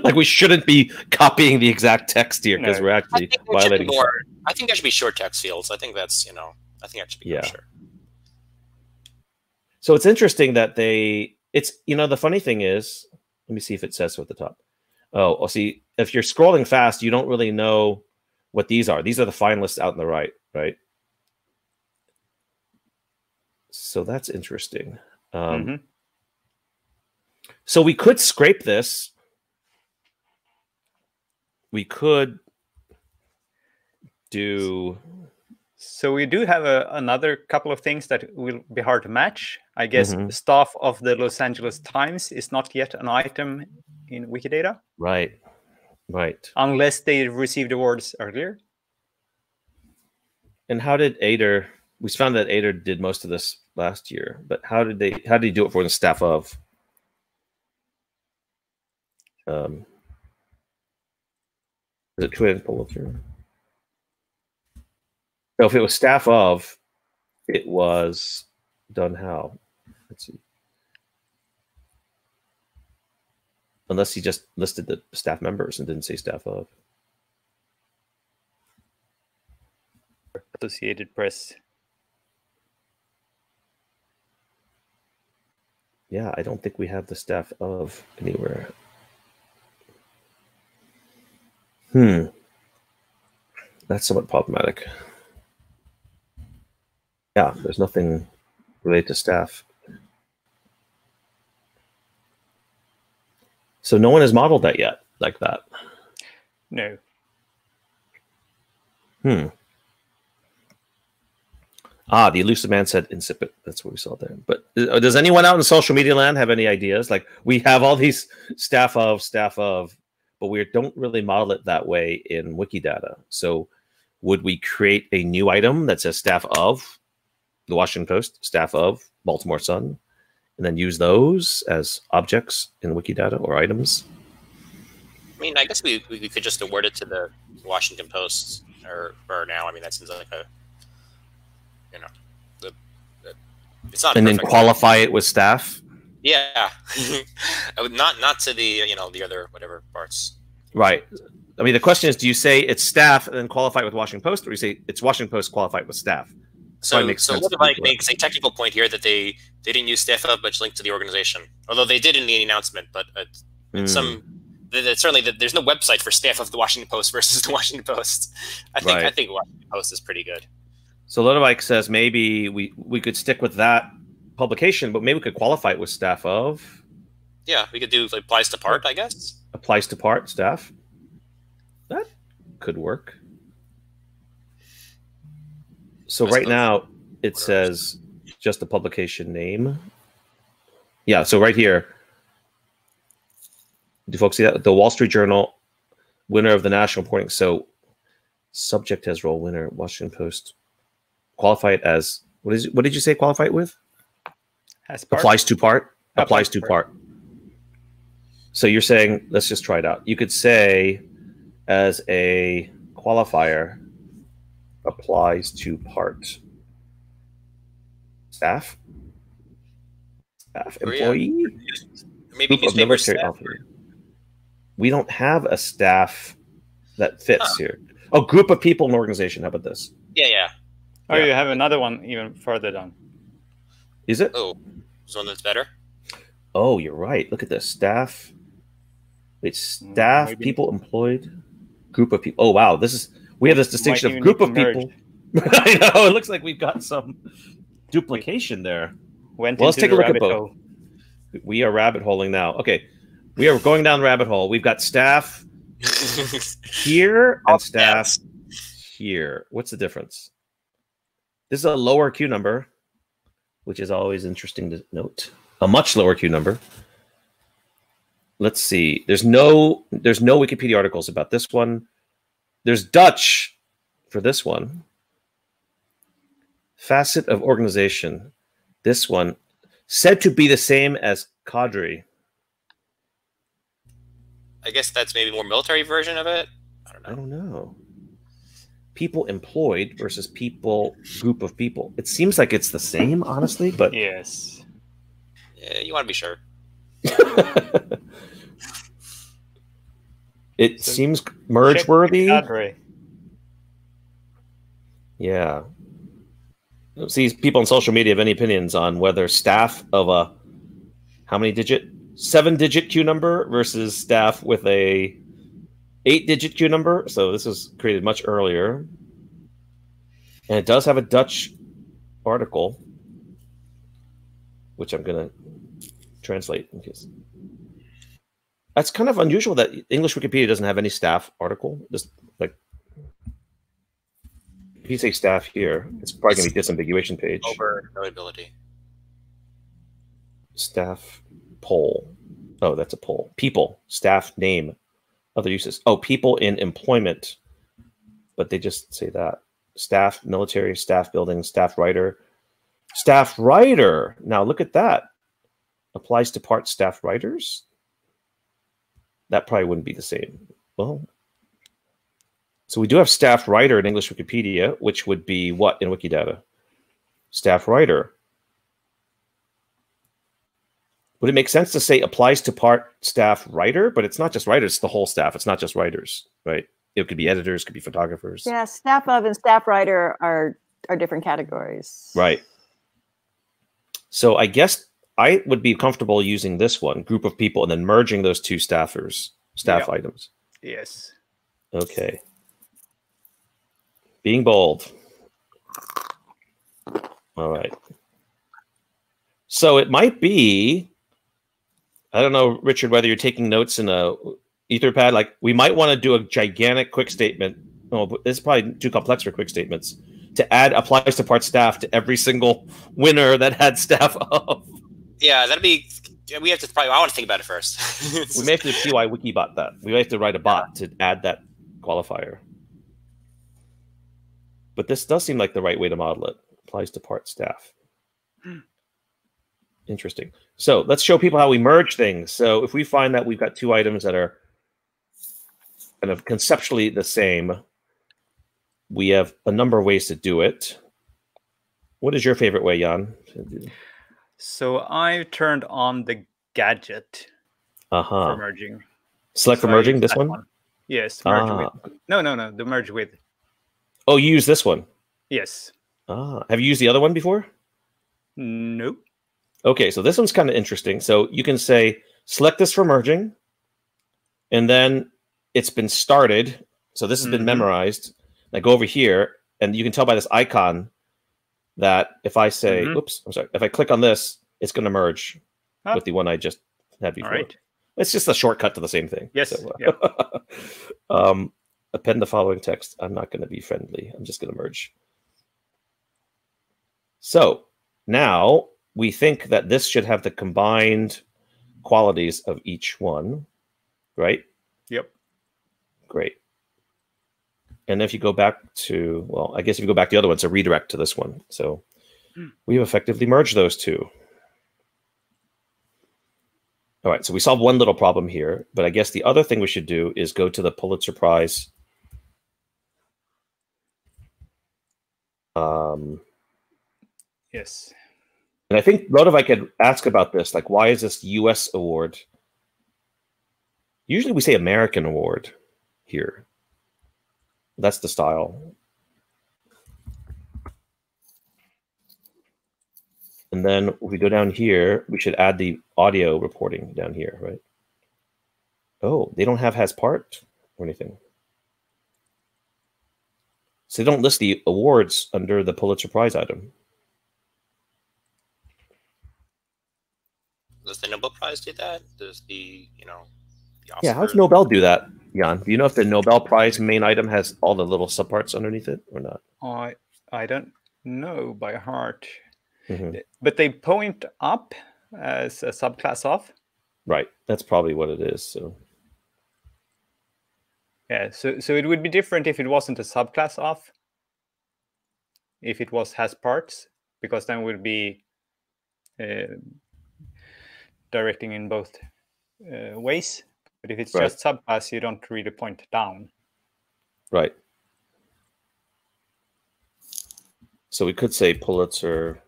Like we shouldn't be copying the exact text here because we're actually violating. I think there should be short text fields. I think that's I think that should be sure. So it's interesting that it's the funny thing is, let me see if it says so at the top. Oh, see, if you're scrolling fast, you don't really know what these are. These are the finalists out on the right, right? So that's interesting. So we could scrape this. We could do. So we do have another couple of things that will be hard to match. I guess staff of the Los Angeles Times is not yet an item in Wikidata. Right. Unless they received awards earlier. And how did Ader? We found that Ader did most of this last year, but how did he do it for the staff of? Is it Twin Pulitzer? So if it was staff of, it was done how? Let's see. Unless he just listed the staff members and didn't say staff of. Associated Press. Yeah, I don't think we have the staff of anywhere. That's somewhat problematic. Yeah, there's nothing related to staff. So no one has modeled that yet, like that. No. The elusive man said incipit. That's what we saw there. But does anyone out in social media land have any ideas? Like we have all these staff of, but we don't really model it that way in Wikidata. So would we create a new item that says staff of the Washington Post, staff of Baltimore Sun, and then use those as objects in Wikidata or items? I mean, I guess we could just award it to the Washington Post or now. I mean, that seems like a, it's not. And then qualify it with staff. Yeah, not to the the other whatever parts. Right. I mean, the question is, do you say it's staff and then qualify it with Washington Post, or you say it's Washington Post qualified with staff? So Wikimedia makes a technical point here that they didn't use staff of, but linked to the organization. Although they did in the announcement, but certainly there's no website for staff of the Washington Post versus the Washington Post. I think Washington Post is pretty good. So Lodovike says maybe we could stick with that publication, but maybe we could qualify it with staff of. Yeah, we could do like applies to part, I guess. Applies to part staff. That could work. So right now it says just the publication name. Yeah, so right here. Do folks see that? The Wall Street Journal, winner of the national reporting. So subject has role winner, Washington Post. Qualify it as, what did you say qualify it with? Applies to part. Applies to part. So you're saying, let's just try it out. You could say as a qualifier, applies to part. Staff? Employee? Maybe newspaper staff. We don't have a staff that fits here. Oh, group of people in an organization. How about this? Yeah. Oh, you have another one even further down. Is it? Oh, there's one that's better. Oh, you're right. Look at this. Staff. Wait, staff, people employed, group of people. Oh, wow. We have this distinction of group of people. I know. It looks like we've got some duplication there. Let's take a look at both. We are rabbit holing now. Okay. We are going down the rabbit hole. We've got staff here and staff here. What's the difference? This is a lower Q number, which is always interesting to note. A much lower Q number. let's see. There's no Wikipedia articles about this one. There's Dutch for this one. Facet of organization. This one said to be the same as cadre. I guess that's maybe more military version of it. I don't know. People employed versus people group of people. It seems like it's the same, honestly, but yes. Yeah, you want to be sure. It seems merge worthy. Yeah. See, people on social media have any opinions on whether staff of a how many digit 7-digit queue number versus staff with a 8-digit queue number. So this was created much earlier, and it does have a Dutch article, which I'm gonna translate in case. That's kind of unusual that English Wikipedia doesn't have any staff article. Just like if you say staff here, it's probably going to be disambiguation page. Over notability. Staff poll. Oh, that's a poll. People, staff name, other uses. Oh, people in employment. But they just say that. Staff, military, staff building, staff writer. Staff writer. Now look at that. Applies to part staff writers. That probably wouldn't be the same. Well, so we do have staff writer in English Wikipedia, which would be what in Wikidata? Staff writer. Would it make sense to say applies to part staff writer? But it's not just writers, it's the whole staff. It's not just writers, right? It could be editors, could be photographers. Yeah, staff of and staff writer are different categories. Right. So I guess I would be comfortable using this one, group of people, and then merging those two staff items. Yes. Okay. Being bold. All right. So it might be, I don't know, Richard, whether you're taking notes in a Etherpad. Like we might want to do a gigantic quick statement. Oh, but this is probably too complex for quick statements. To add applies to part staff to every single winner that had staff of. Yeah, that'd be. We have to probably. I want to think about it first. We may have to see why Wikibot that. We may have to write a bot to add that qualifier. But this does seem like the right way to model it. Applies to part staff. Interesting. So let's show people how we merge things. So if we find that we've got two items that are kind of conceptually the same, we have a number of ways to do it. What is your favorite way, Jan? So I turned on the gadget for merging. Select for merging, this one? Yes, merge with. No, the merge with. Oh, you use this one? Yes. Have you used the other one before? Nope. Okay, so this one's kind of interesting. So you can say, select this for merging, and then it's been started. So this has been memorized. I go over here, and you can tell by this icon that if I say, oops, I'm sorry, if I click on this, it's going to merge with the one I just had before. All right. It's just a shortcut to the same thing. Yes. So, append the following text. I'm not going to be friendly. I'm just going to merge. So now we think that this should have the combined qualities of each one, right? Yep. Great. And if you go back to, well, I guess if you go back to the other one, it's a redirect to this one. So we've effectively merged those two. All right, so we solved one little problem here, but I guess the other thing we should do is go to the Pulitzer Prize. Yes. And I think, Rhoda, if I could ask about this, like, why is this U.S. award? Usually we say American award here. That's the style. And then if we go down here, we should add the audio reporting down here, right? Oh, they don't have has part or anything. So they don't list the awards under the Pulitzer Prize item. Does the Nobel Prize do that? Does the, the Oscar... Yeah, how does Nobel do that, Jan? Do you know if the Nobel Prize main item has all the little subparts underneath it or not? I don't know by heart. But they point up as a subclass of. Right. That's probably what it is. So. Yeah. So it would be different if it wasn't a subclass of. If it has parts, because then we'll be directing in both ways. But if it's just subclass, you don't really point down. Right. So we could say Pulitzer.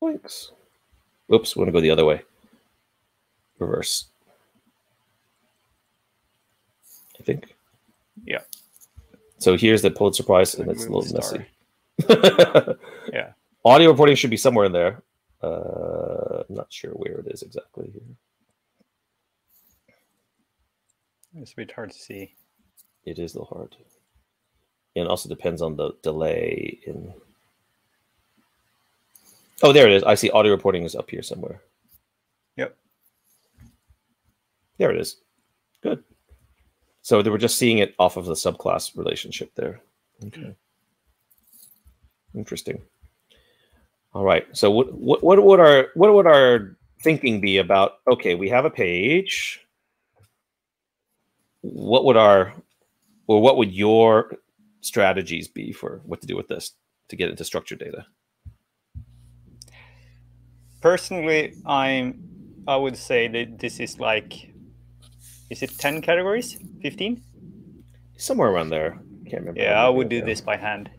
Thanks. Oops, we want to go the other way. Reverse. I think. Yeah. So here's the Pulitzer Prize, and it's a little messy. Yeah. Audio reporting should be somewhere in there. I'm not sure where it is exactly here. It's a bit hard to see. It is a little hard. And it also depends on the delay in. Oh, there it is. I see audio reporting is up here somewhere. Yep. There it is. Good. So they were just seeing it off of the subclass relationship there. Okay. Interesting. All right. So what would our thinking be about? Okay, we have a page. What would your strategies be for what to do with this to get into structured data? Personally, I would say that this is like, is it 10 categories? 15? Somewhere around there. Can't remember. Yeah, I would do this by hand.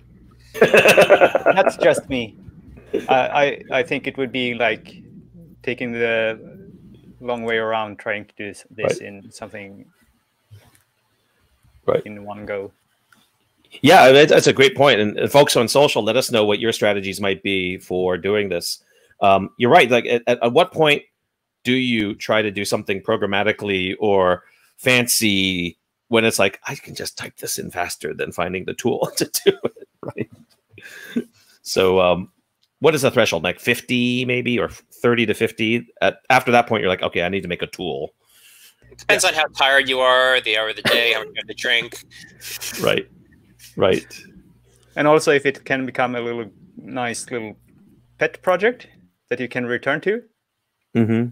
That's just me. I think it would be like taking the long way around trying to do this in something in one go. Yeah, that's a great point. And folks on social, let us know what your strategies might be for doing this. You're right. Like, at what point do you try to do something programmatically or fancy when it's like, I can just type this in faster than finding the tool to do it, right? So what is the threshold? Like 50 maybe, or 30 to 50? After that point, you're like, okay, I need to make a tool. It depends on how tired you are, the hour of the day, how much you have to drink. Right. Right. And also if it can become a nice little pet project that you can return to. Mm-hmm.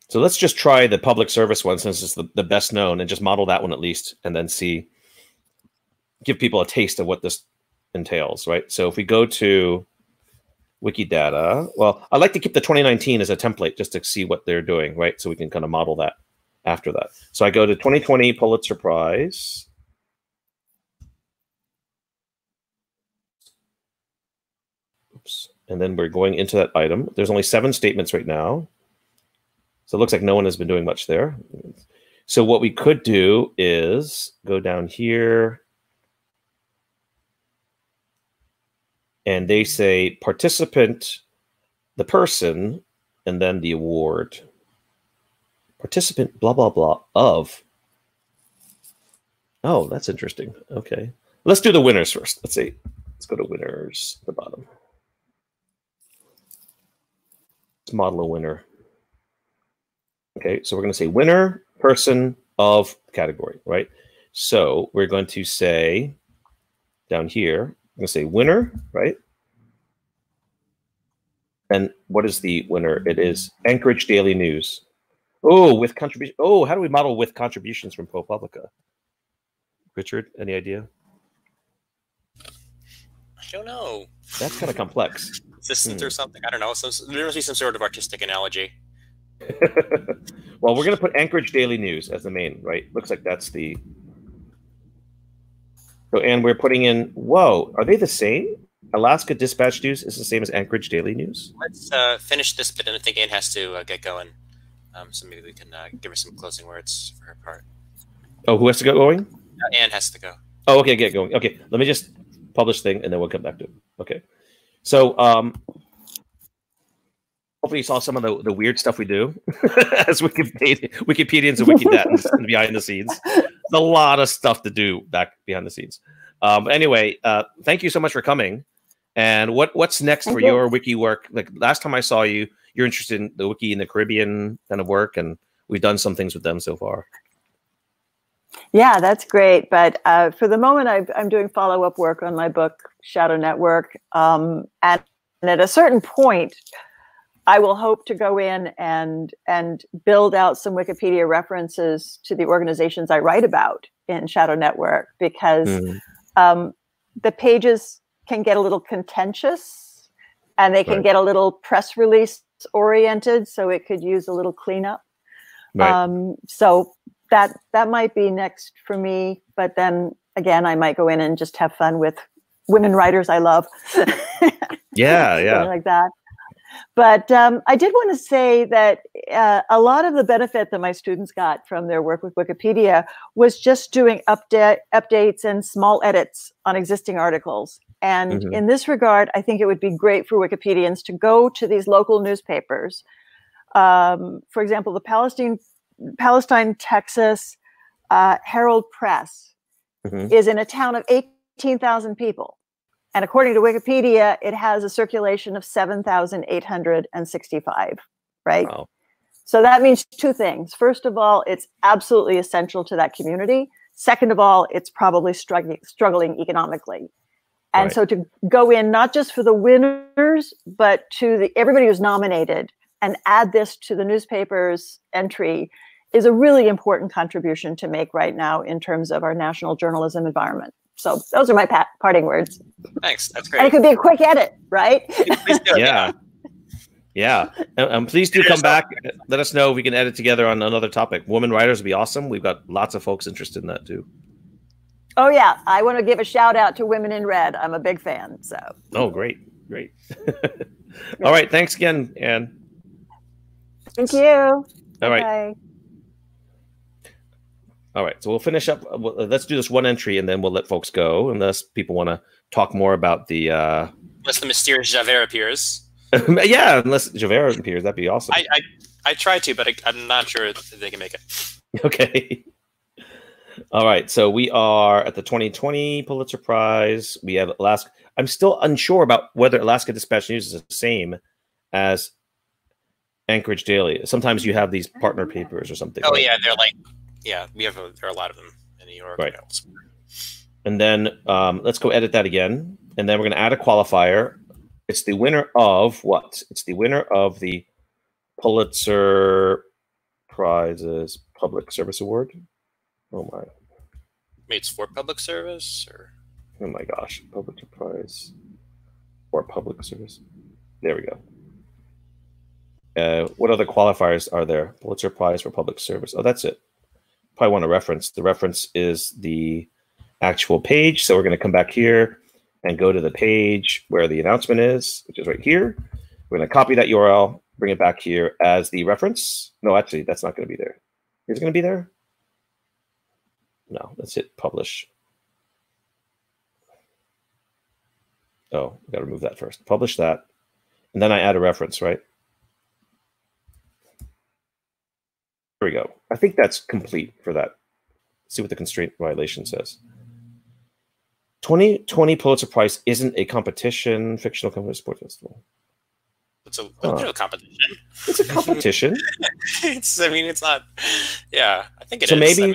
So let's just try the public service one since it's the best known, and just model that one at least, and then give people a taste of what this entails, right? So if we go to Wikidata, well, I like to keep the 2019 as a template just to see what they're doing, right? So we can kind of model that after that. So I go to 2020 Pulitzer Prize. Oops. And then we're going into that item. There's only 7 statements right now. So it looks like no one has been doing much there. So what we could do is go down here. And they say participant, the person, and then the award. Participant, blah, blah, blah, of. Oh, that's interesting. Okay. Let's do the winners first. Let's see. Let's go to winners at the bottom. Let's model a winner. Okay, so we're going to say winner, person, of category, right? So we're going to say down here, I'm going to say winner, right? And what is the winner? It is Anchorage Daily News. Oh, with contribution. Oh, how do we model with contributions from ProPublica? Richard, any idea? I don't know. That's kind of complex. Assistant or something. I don't know. There must be some sort of artistic analogy. Well, we're going to put Anchorage Daily News as the main, right? Looks like that's the. So, and we're putting in. Whoa, are they the same? Alaska Dispatch News is the same as Anchorage Daily News. Let's finish this bit, and I think Anne has to get going. So maybe we can give her some closing words for her part. Oh, who has to go going? Anne has to go. Oh, okay, get going. Okay, let me just publish thing, and then we'll come back to it. Okay, so hopefully you saw some of the weird stuff we do as Wikipedians and Wikidatans behind the scenes. There's a lot of stuff to do back behind the scenes. Anyway, thank you so much for coming. And what's next for your wiki work? Like last time I saw you, you're interested in the wiki in the Caribbean kind of work, and we've done some things with them so far. Yeah, that's great. But for the moment, I'm doing follow-up work on my book, Shadow Network. And at a certain point, I will hope to go in and build out some Wikipedia references to the organizations I write about in Shadow Network, because the pages can get a little contentious and they can get a little press release oriented, so it could use a little cleanup. So that might be next for me. But then again, I might go in and just have fun with women writers I love. Yeah. Like that. But I did want to say that a lot of the benefit that my students got from their work with Wikipedia was just doing updates and small edits on existing articles. And in this regard, I think it would be great for Wikipedians to go to these local newspapers. For example, the Palestine, Texas Herald Press is in a town of 18,000 people. And according to Wikipedia, it has a circulation of 7,865, right? Wow. So that means two things. First of all, it's absolutely essential to that community. Second of all, it's probably struggling economically. And so to go in, not just for the winners, but to everybody who's nominated and add this to the newspaper's entry is a really important contribution to make right now in terms of our national journalism environment. So those are my parting words. Thanks. That's great. And it could be a quick edit, right? Please do it, yeah. And please do come back. Let us know if we can edit together on another topic. Women writers would be awesome. We've got lots of folks interested in that too. Oh, yeah. I want to give a shout out to Women in Red. I'm a big fan. So. Oh, great. All right. Thanks again, Anne. Thank you. All right. Bye. All right, so we'll finish up. Let's do this one entry, and then we'll let folks go, unless people want to talk more about the. Unless the mysterious Javert appears. Yeah, unless Javert appears, that'd be awesome. I tried to, but I'm not sure if they can make it. Okay. All right, so we are at the 2020 Pulitzer Prize. We have Alaska. I'm still unsure about whether Alaska Dispatch News is the same as Anchorage Daily. Sometimes you have these partner papers or something. Oh, right? Yeah, they're like. Yeah, there are a lot of them in New York. Right. And then let's go edit that again. And then we're going to add a qualifier. It's the winner of what? It's the winner of the Pulitzer Prizes Public Service Award. Oh, my. Maybe it's for public service? Or? Oh, my gosh. Pulitzer Prize for public service. There we go. What other qualifiers are there? Pulitzer Prize for public service. Oh, that's it. Probably want a reference. The reference is the actual page. So we're going to come back here and go to the page where the announcement is, which is right here. We're going to copy that URL, bring it back here as the reference. No, actually, that's not going to be there. Is it going to be there? No, let's hit publish. Oh, we got to remove that first. Publish that. And then I add a reference, right? There we go. I think that's complete for that. Let's see what the constraint violation says. 2020 Pulitzer Prize isn't a competition, fictional company sports festival. It's a competition. It's a competition. It's not. Yeah, I think it is. So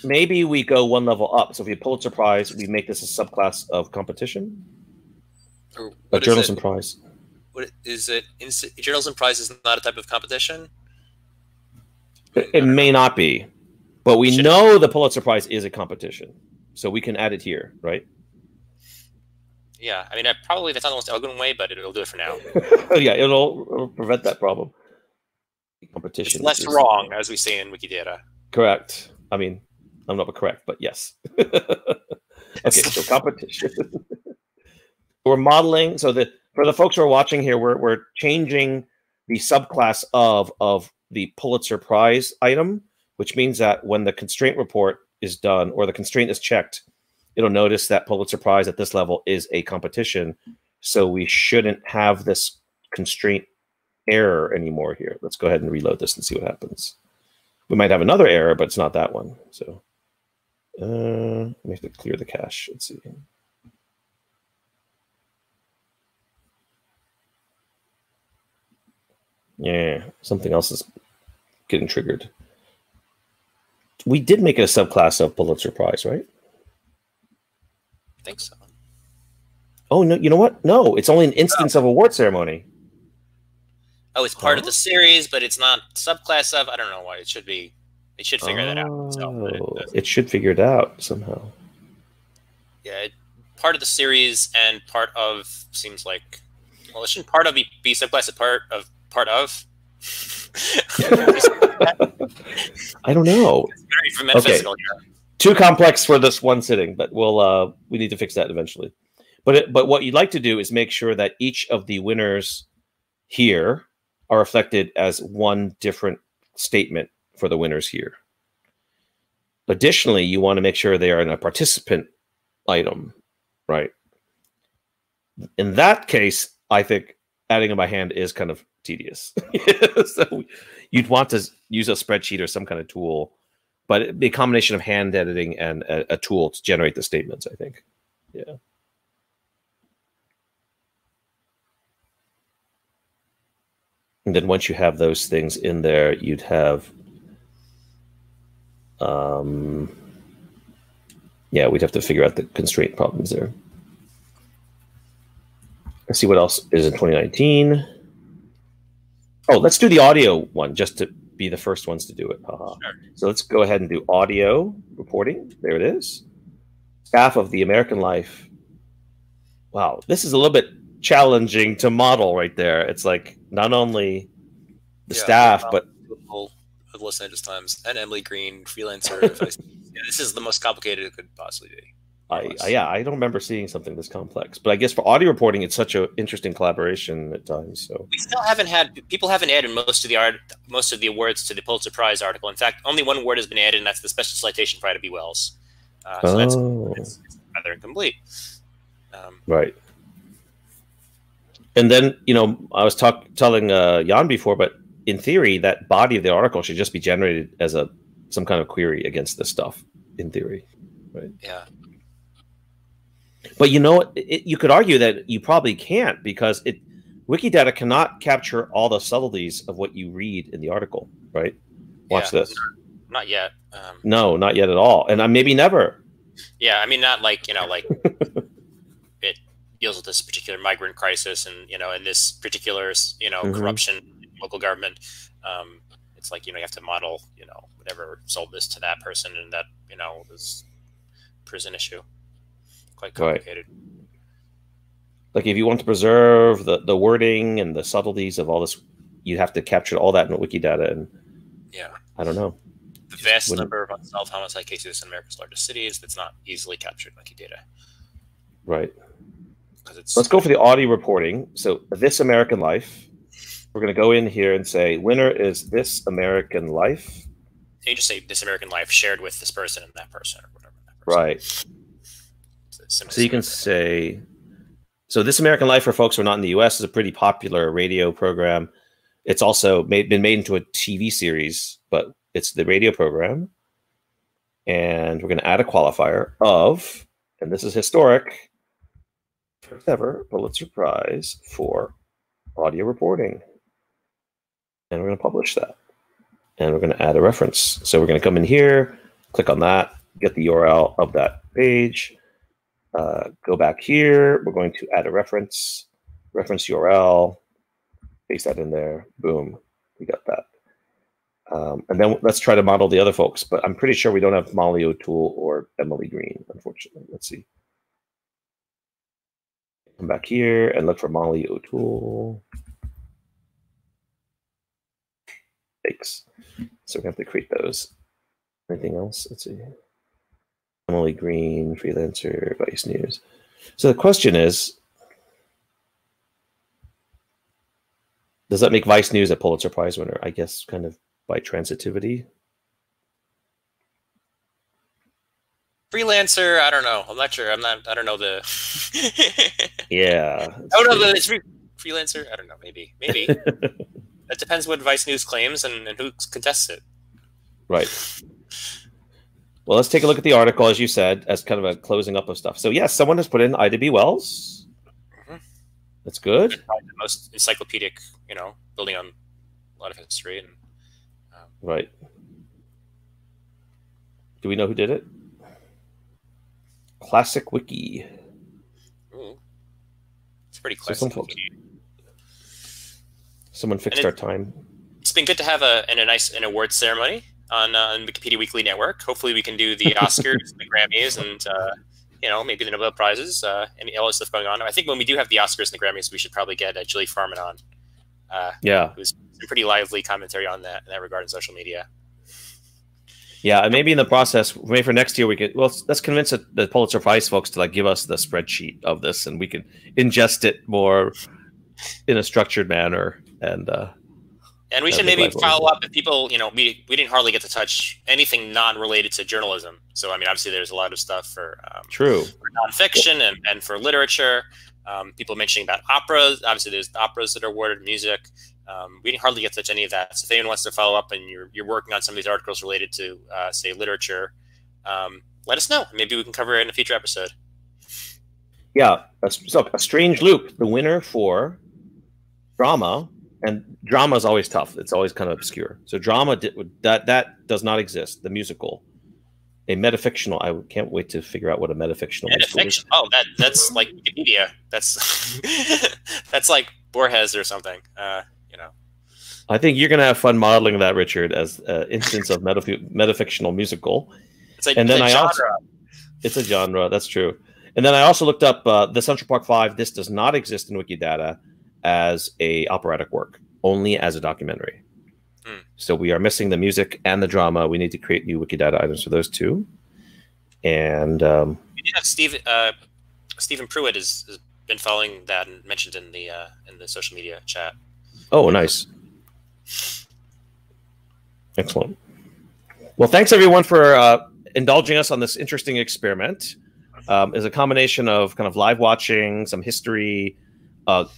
maybe we go one level up. So if we have Pulitzer Prize, we make this a subclass of competition. A journalism prize. What is it? Journalism prize is not a type of competition. It may not be, but we know the Pulitzer Prize is a competition, so we can add it here, right? Yeah, I mean, probably that's not the most elegant way, but it'll do it for now. Yeah, it'll prevent that problem. Competition. It's less wrong, as we say in Wikidata. Correct. I mean, I'm not correct, but yes. Okay, so competition. We're modeling. So for the folks who are watching here, we're changing the subclass of the Pulitzer Prize item, which means that when the constraint report is done or the constraint is checked, it'll notice that Pulitzer Prize at this level is a competition. So we shouldn't have this constraint error anymore here. Let's go ahead and reload this and see what happens. We might have another error, but it's not that one. So we have to clear the cache. Let's see. Yeah, something else is getting triggered. We did make it a subclass of Pulitzer Prize, right? I think so. Oh, no, you know what? No, it's only an instance of award ceremony. Oh, it's part of the series, but it's not subclass of. I don't know why it should be. It should figure that out. So, it should figure it out somehow. Yeah, part of the series and part of seems like. Well, it shouldn't part of be subclass of part of. I don't know. It's very metaphysical here. Too complex for this one sitting, but we need to fix that eventually. But what you'd like to do is make sure that each of the winners here are reflected as one different statement for the winners here. Additionally, you want to make sure they are in a participant item, right? In that case, I think adding them by hand is kind of tedious. So you'd want to use a spreadsheet or some kind of tool, but it'd be a combination of hand editing and a tool to generate the statements, I think. Yeah. And then once you have those things in there, you'd have, yeah, we'd have to figure out the constraint problems there. Let's see what else is in 2019. Oh, let's do the audio one just to be the first ones to do it. Sure. So let's go ahead and do audio reporting. There it is. Staff of the American Life. Wow, this is a little bit challenging to model right there. It's like not only the staff, but Los Angeles Times and Emily Green, freelancer. Yeah, this is the most complicated it could possibly be. I don't remember seeing something this complex, but I guess for audio reporting, it's such an interesting collaboration at times. So we still haven't people haven't added most of the awards to the Pulitzer Prize article. In fact, only one award has been added, and that's the special citation for Ida B. Wells. So that's rather incomplete. Right. And then, you know, I was telling Jan before, but in theory, that body of the article should just be generated as some kind of query against this stuff. In theory, right? Yeah. But you know, you could argue that you probably can't because Wikidata cannot capture all the subtleties of what you read in the article, right? Watch this. Not yet. No, not yet at all, and maybe never. Yeah, I mean, not like, you know, like it deals with this particular migrant crisis, and you know, in this particular, you know, corruption in local government. It's like, you know, you have to model, you know, whatever sold this to that person, and that, you know, was prison issue. Quite complicated. Right. Like if you want to preserve the wording and the subtleties of all this, you have to capture all that in Wikidata. And yeah, I don't know. The vast number of unsolved homicide cases in America's largest cities that's not easily captured in Wikidata. Right. Let's go for the audio reporting. So This American Life. We're going to go in here and say, winner is This American Life. You just say This American Life shared with this person and that person or whatever. Right. So you can say, so This American Life for folks who are not in the US is a pretty popular radio program. It's also been made into a TV series, but it's the radio program. And we're going to add a qualifier of, and this is historic, first ever Pulitzer Prize for audio reporting. And we're going to publish that. And we're going to add a reference. So we're going to come in here, click on that, get the URL of that page. Go back here. We're going to add a reference URL, paste that in there. Boom, we got that. And then let's try to model the other folks. But I'm pretty sure we don't have Molly O'Toole or Emily Green, unfortunately. Let's see. Come back here and look for Molly O'Toole. Thanks. So we have to create those. Anything else? Let's see. Emily Green, freelancer, Vice News. So the question is, does that make Vice News a Pulitzer Prize winner? I guess kind of by transitivity. Freelancer, I don't know. I'm not sure. I don't know the. Yeah. I don't know the it's freelancer. I don't know. Maybe. That depends what Vice News claims and who contests it. Right. Well, let's take a look at the article, as you said, as kind of a closing up of stuff. So yes, someone has put in Ida B. Wells. That's good. Probably the most encyclopedic, you know, building on a lot of history. And right. Do we know who did it? Classic Wiki. Ooh. It's pretty classic. Someone fixed our time. It's been good to have an awards ceremony on Wikipedia Weekly Network. Hopefully we can do the Oscars, the Grammys, and you know, maybe the Nobel Prizes, and all this stuff going on. I think when we do have the Oscars and the Grammys, we should probably get Julie Farman on. Yeah. Who's some pretty lively commentary on that in that regard in social media. Yeah, and maybe in the process, maybe for next year we could, well, let's convince the Pulitzer Prize folks to like give us the spreadsheet of this, and we can ingest it more in a structured manner. And we should maybe follow up if people, you know, we didn't hardly get to touch anything non-related to journalism. So, I mean, obviously there's a lot of stuff for, for nonfiction and for literature. People mentioning about operas. Obviously there's the operas that are awarded, music. We didn't hardly get to touch any of that. So if anyone wants to follow up and you're working on some of these articles related to, say, literature, let us know. Maybe we can cover it in a future episode. Yeah. So A Strange Loop, the winner for drama. And drama is always tough. It's always kind of obscure. So drama, that does not exist. The musical. A metafictional. I can't wait to figure out what a metafictional is. Oh, that's like Wikipedia. That's that's like Borges or something. You know. I think you're going to have fun modeling that, Richard, as an instance of metafictional musical. It's like and then it's a genre. That's true. And then I also looked up the Central Park 5. This does not exist in Wikidata as a operatic work, only as a documentary. So we are missing the music and the drama. We need to create new Wikidata items for those two. And we did have Stephen Pruitt has been following that and mentioned in the social media chat. Oh, nice. Excellent. Well, thanks everyone for indulging us on this interesting experiment. It's a combination of kind of live watching, some history,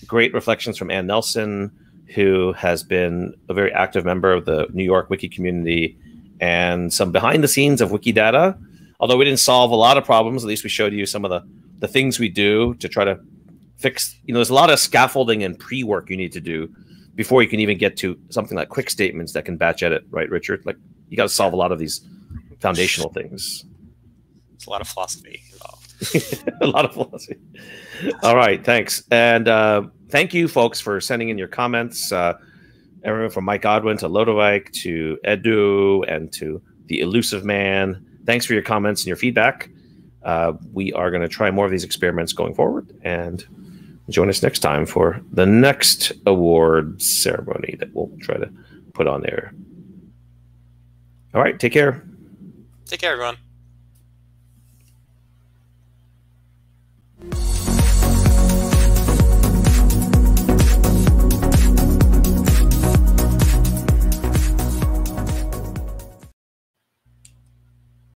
great reflections from Ann Nelson, who has been a very active member of the New York Wiki community, and some behind the scenes of Wikidata. Although we didn't solve a lot of problems, at least we showed you some of the things we do to try to fix. You know, there's a lot of scaffolding and pre-work you need to do before you can even get to something like quick statements that can batch edit, right, Richard? Like, you got to solve a lot of these foundational things. It's a lot of philosophy involved. A lot of philosophy. All right, thanks. And thank you, folks, for sending in your comments. Everyone from Mike Godwin to Lodewijk to Edu and to the Elusive Man. Thanks for your comments and your feedback. We are going to try more of these experiments going forward, and join us next time for the next awards ceremony that we'll try to put on there. All right, take care. Take care, everyone.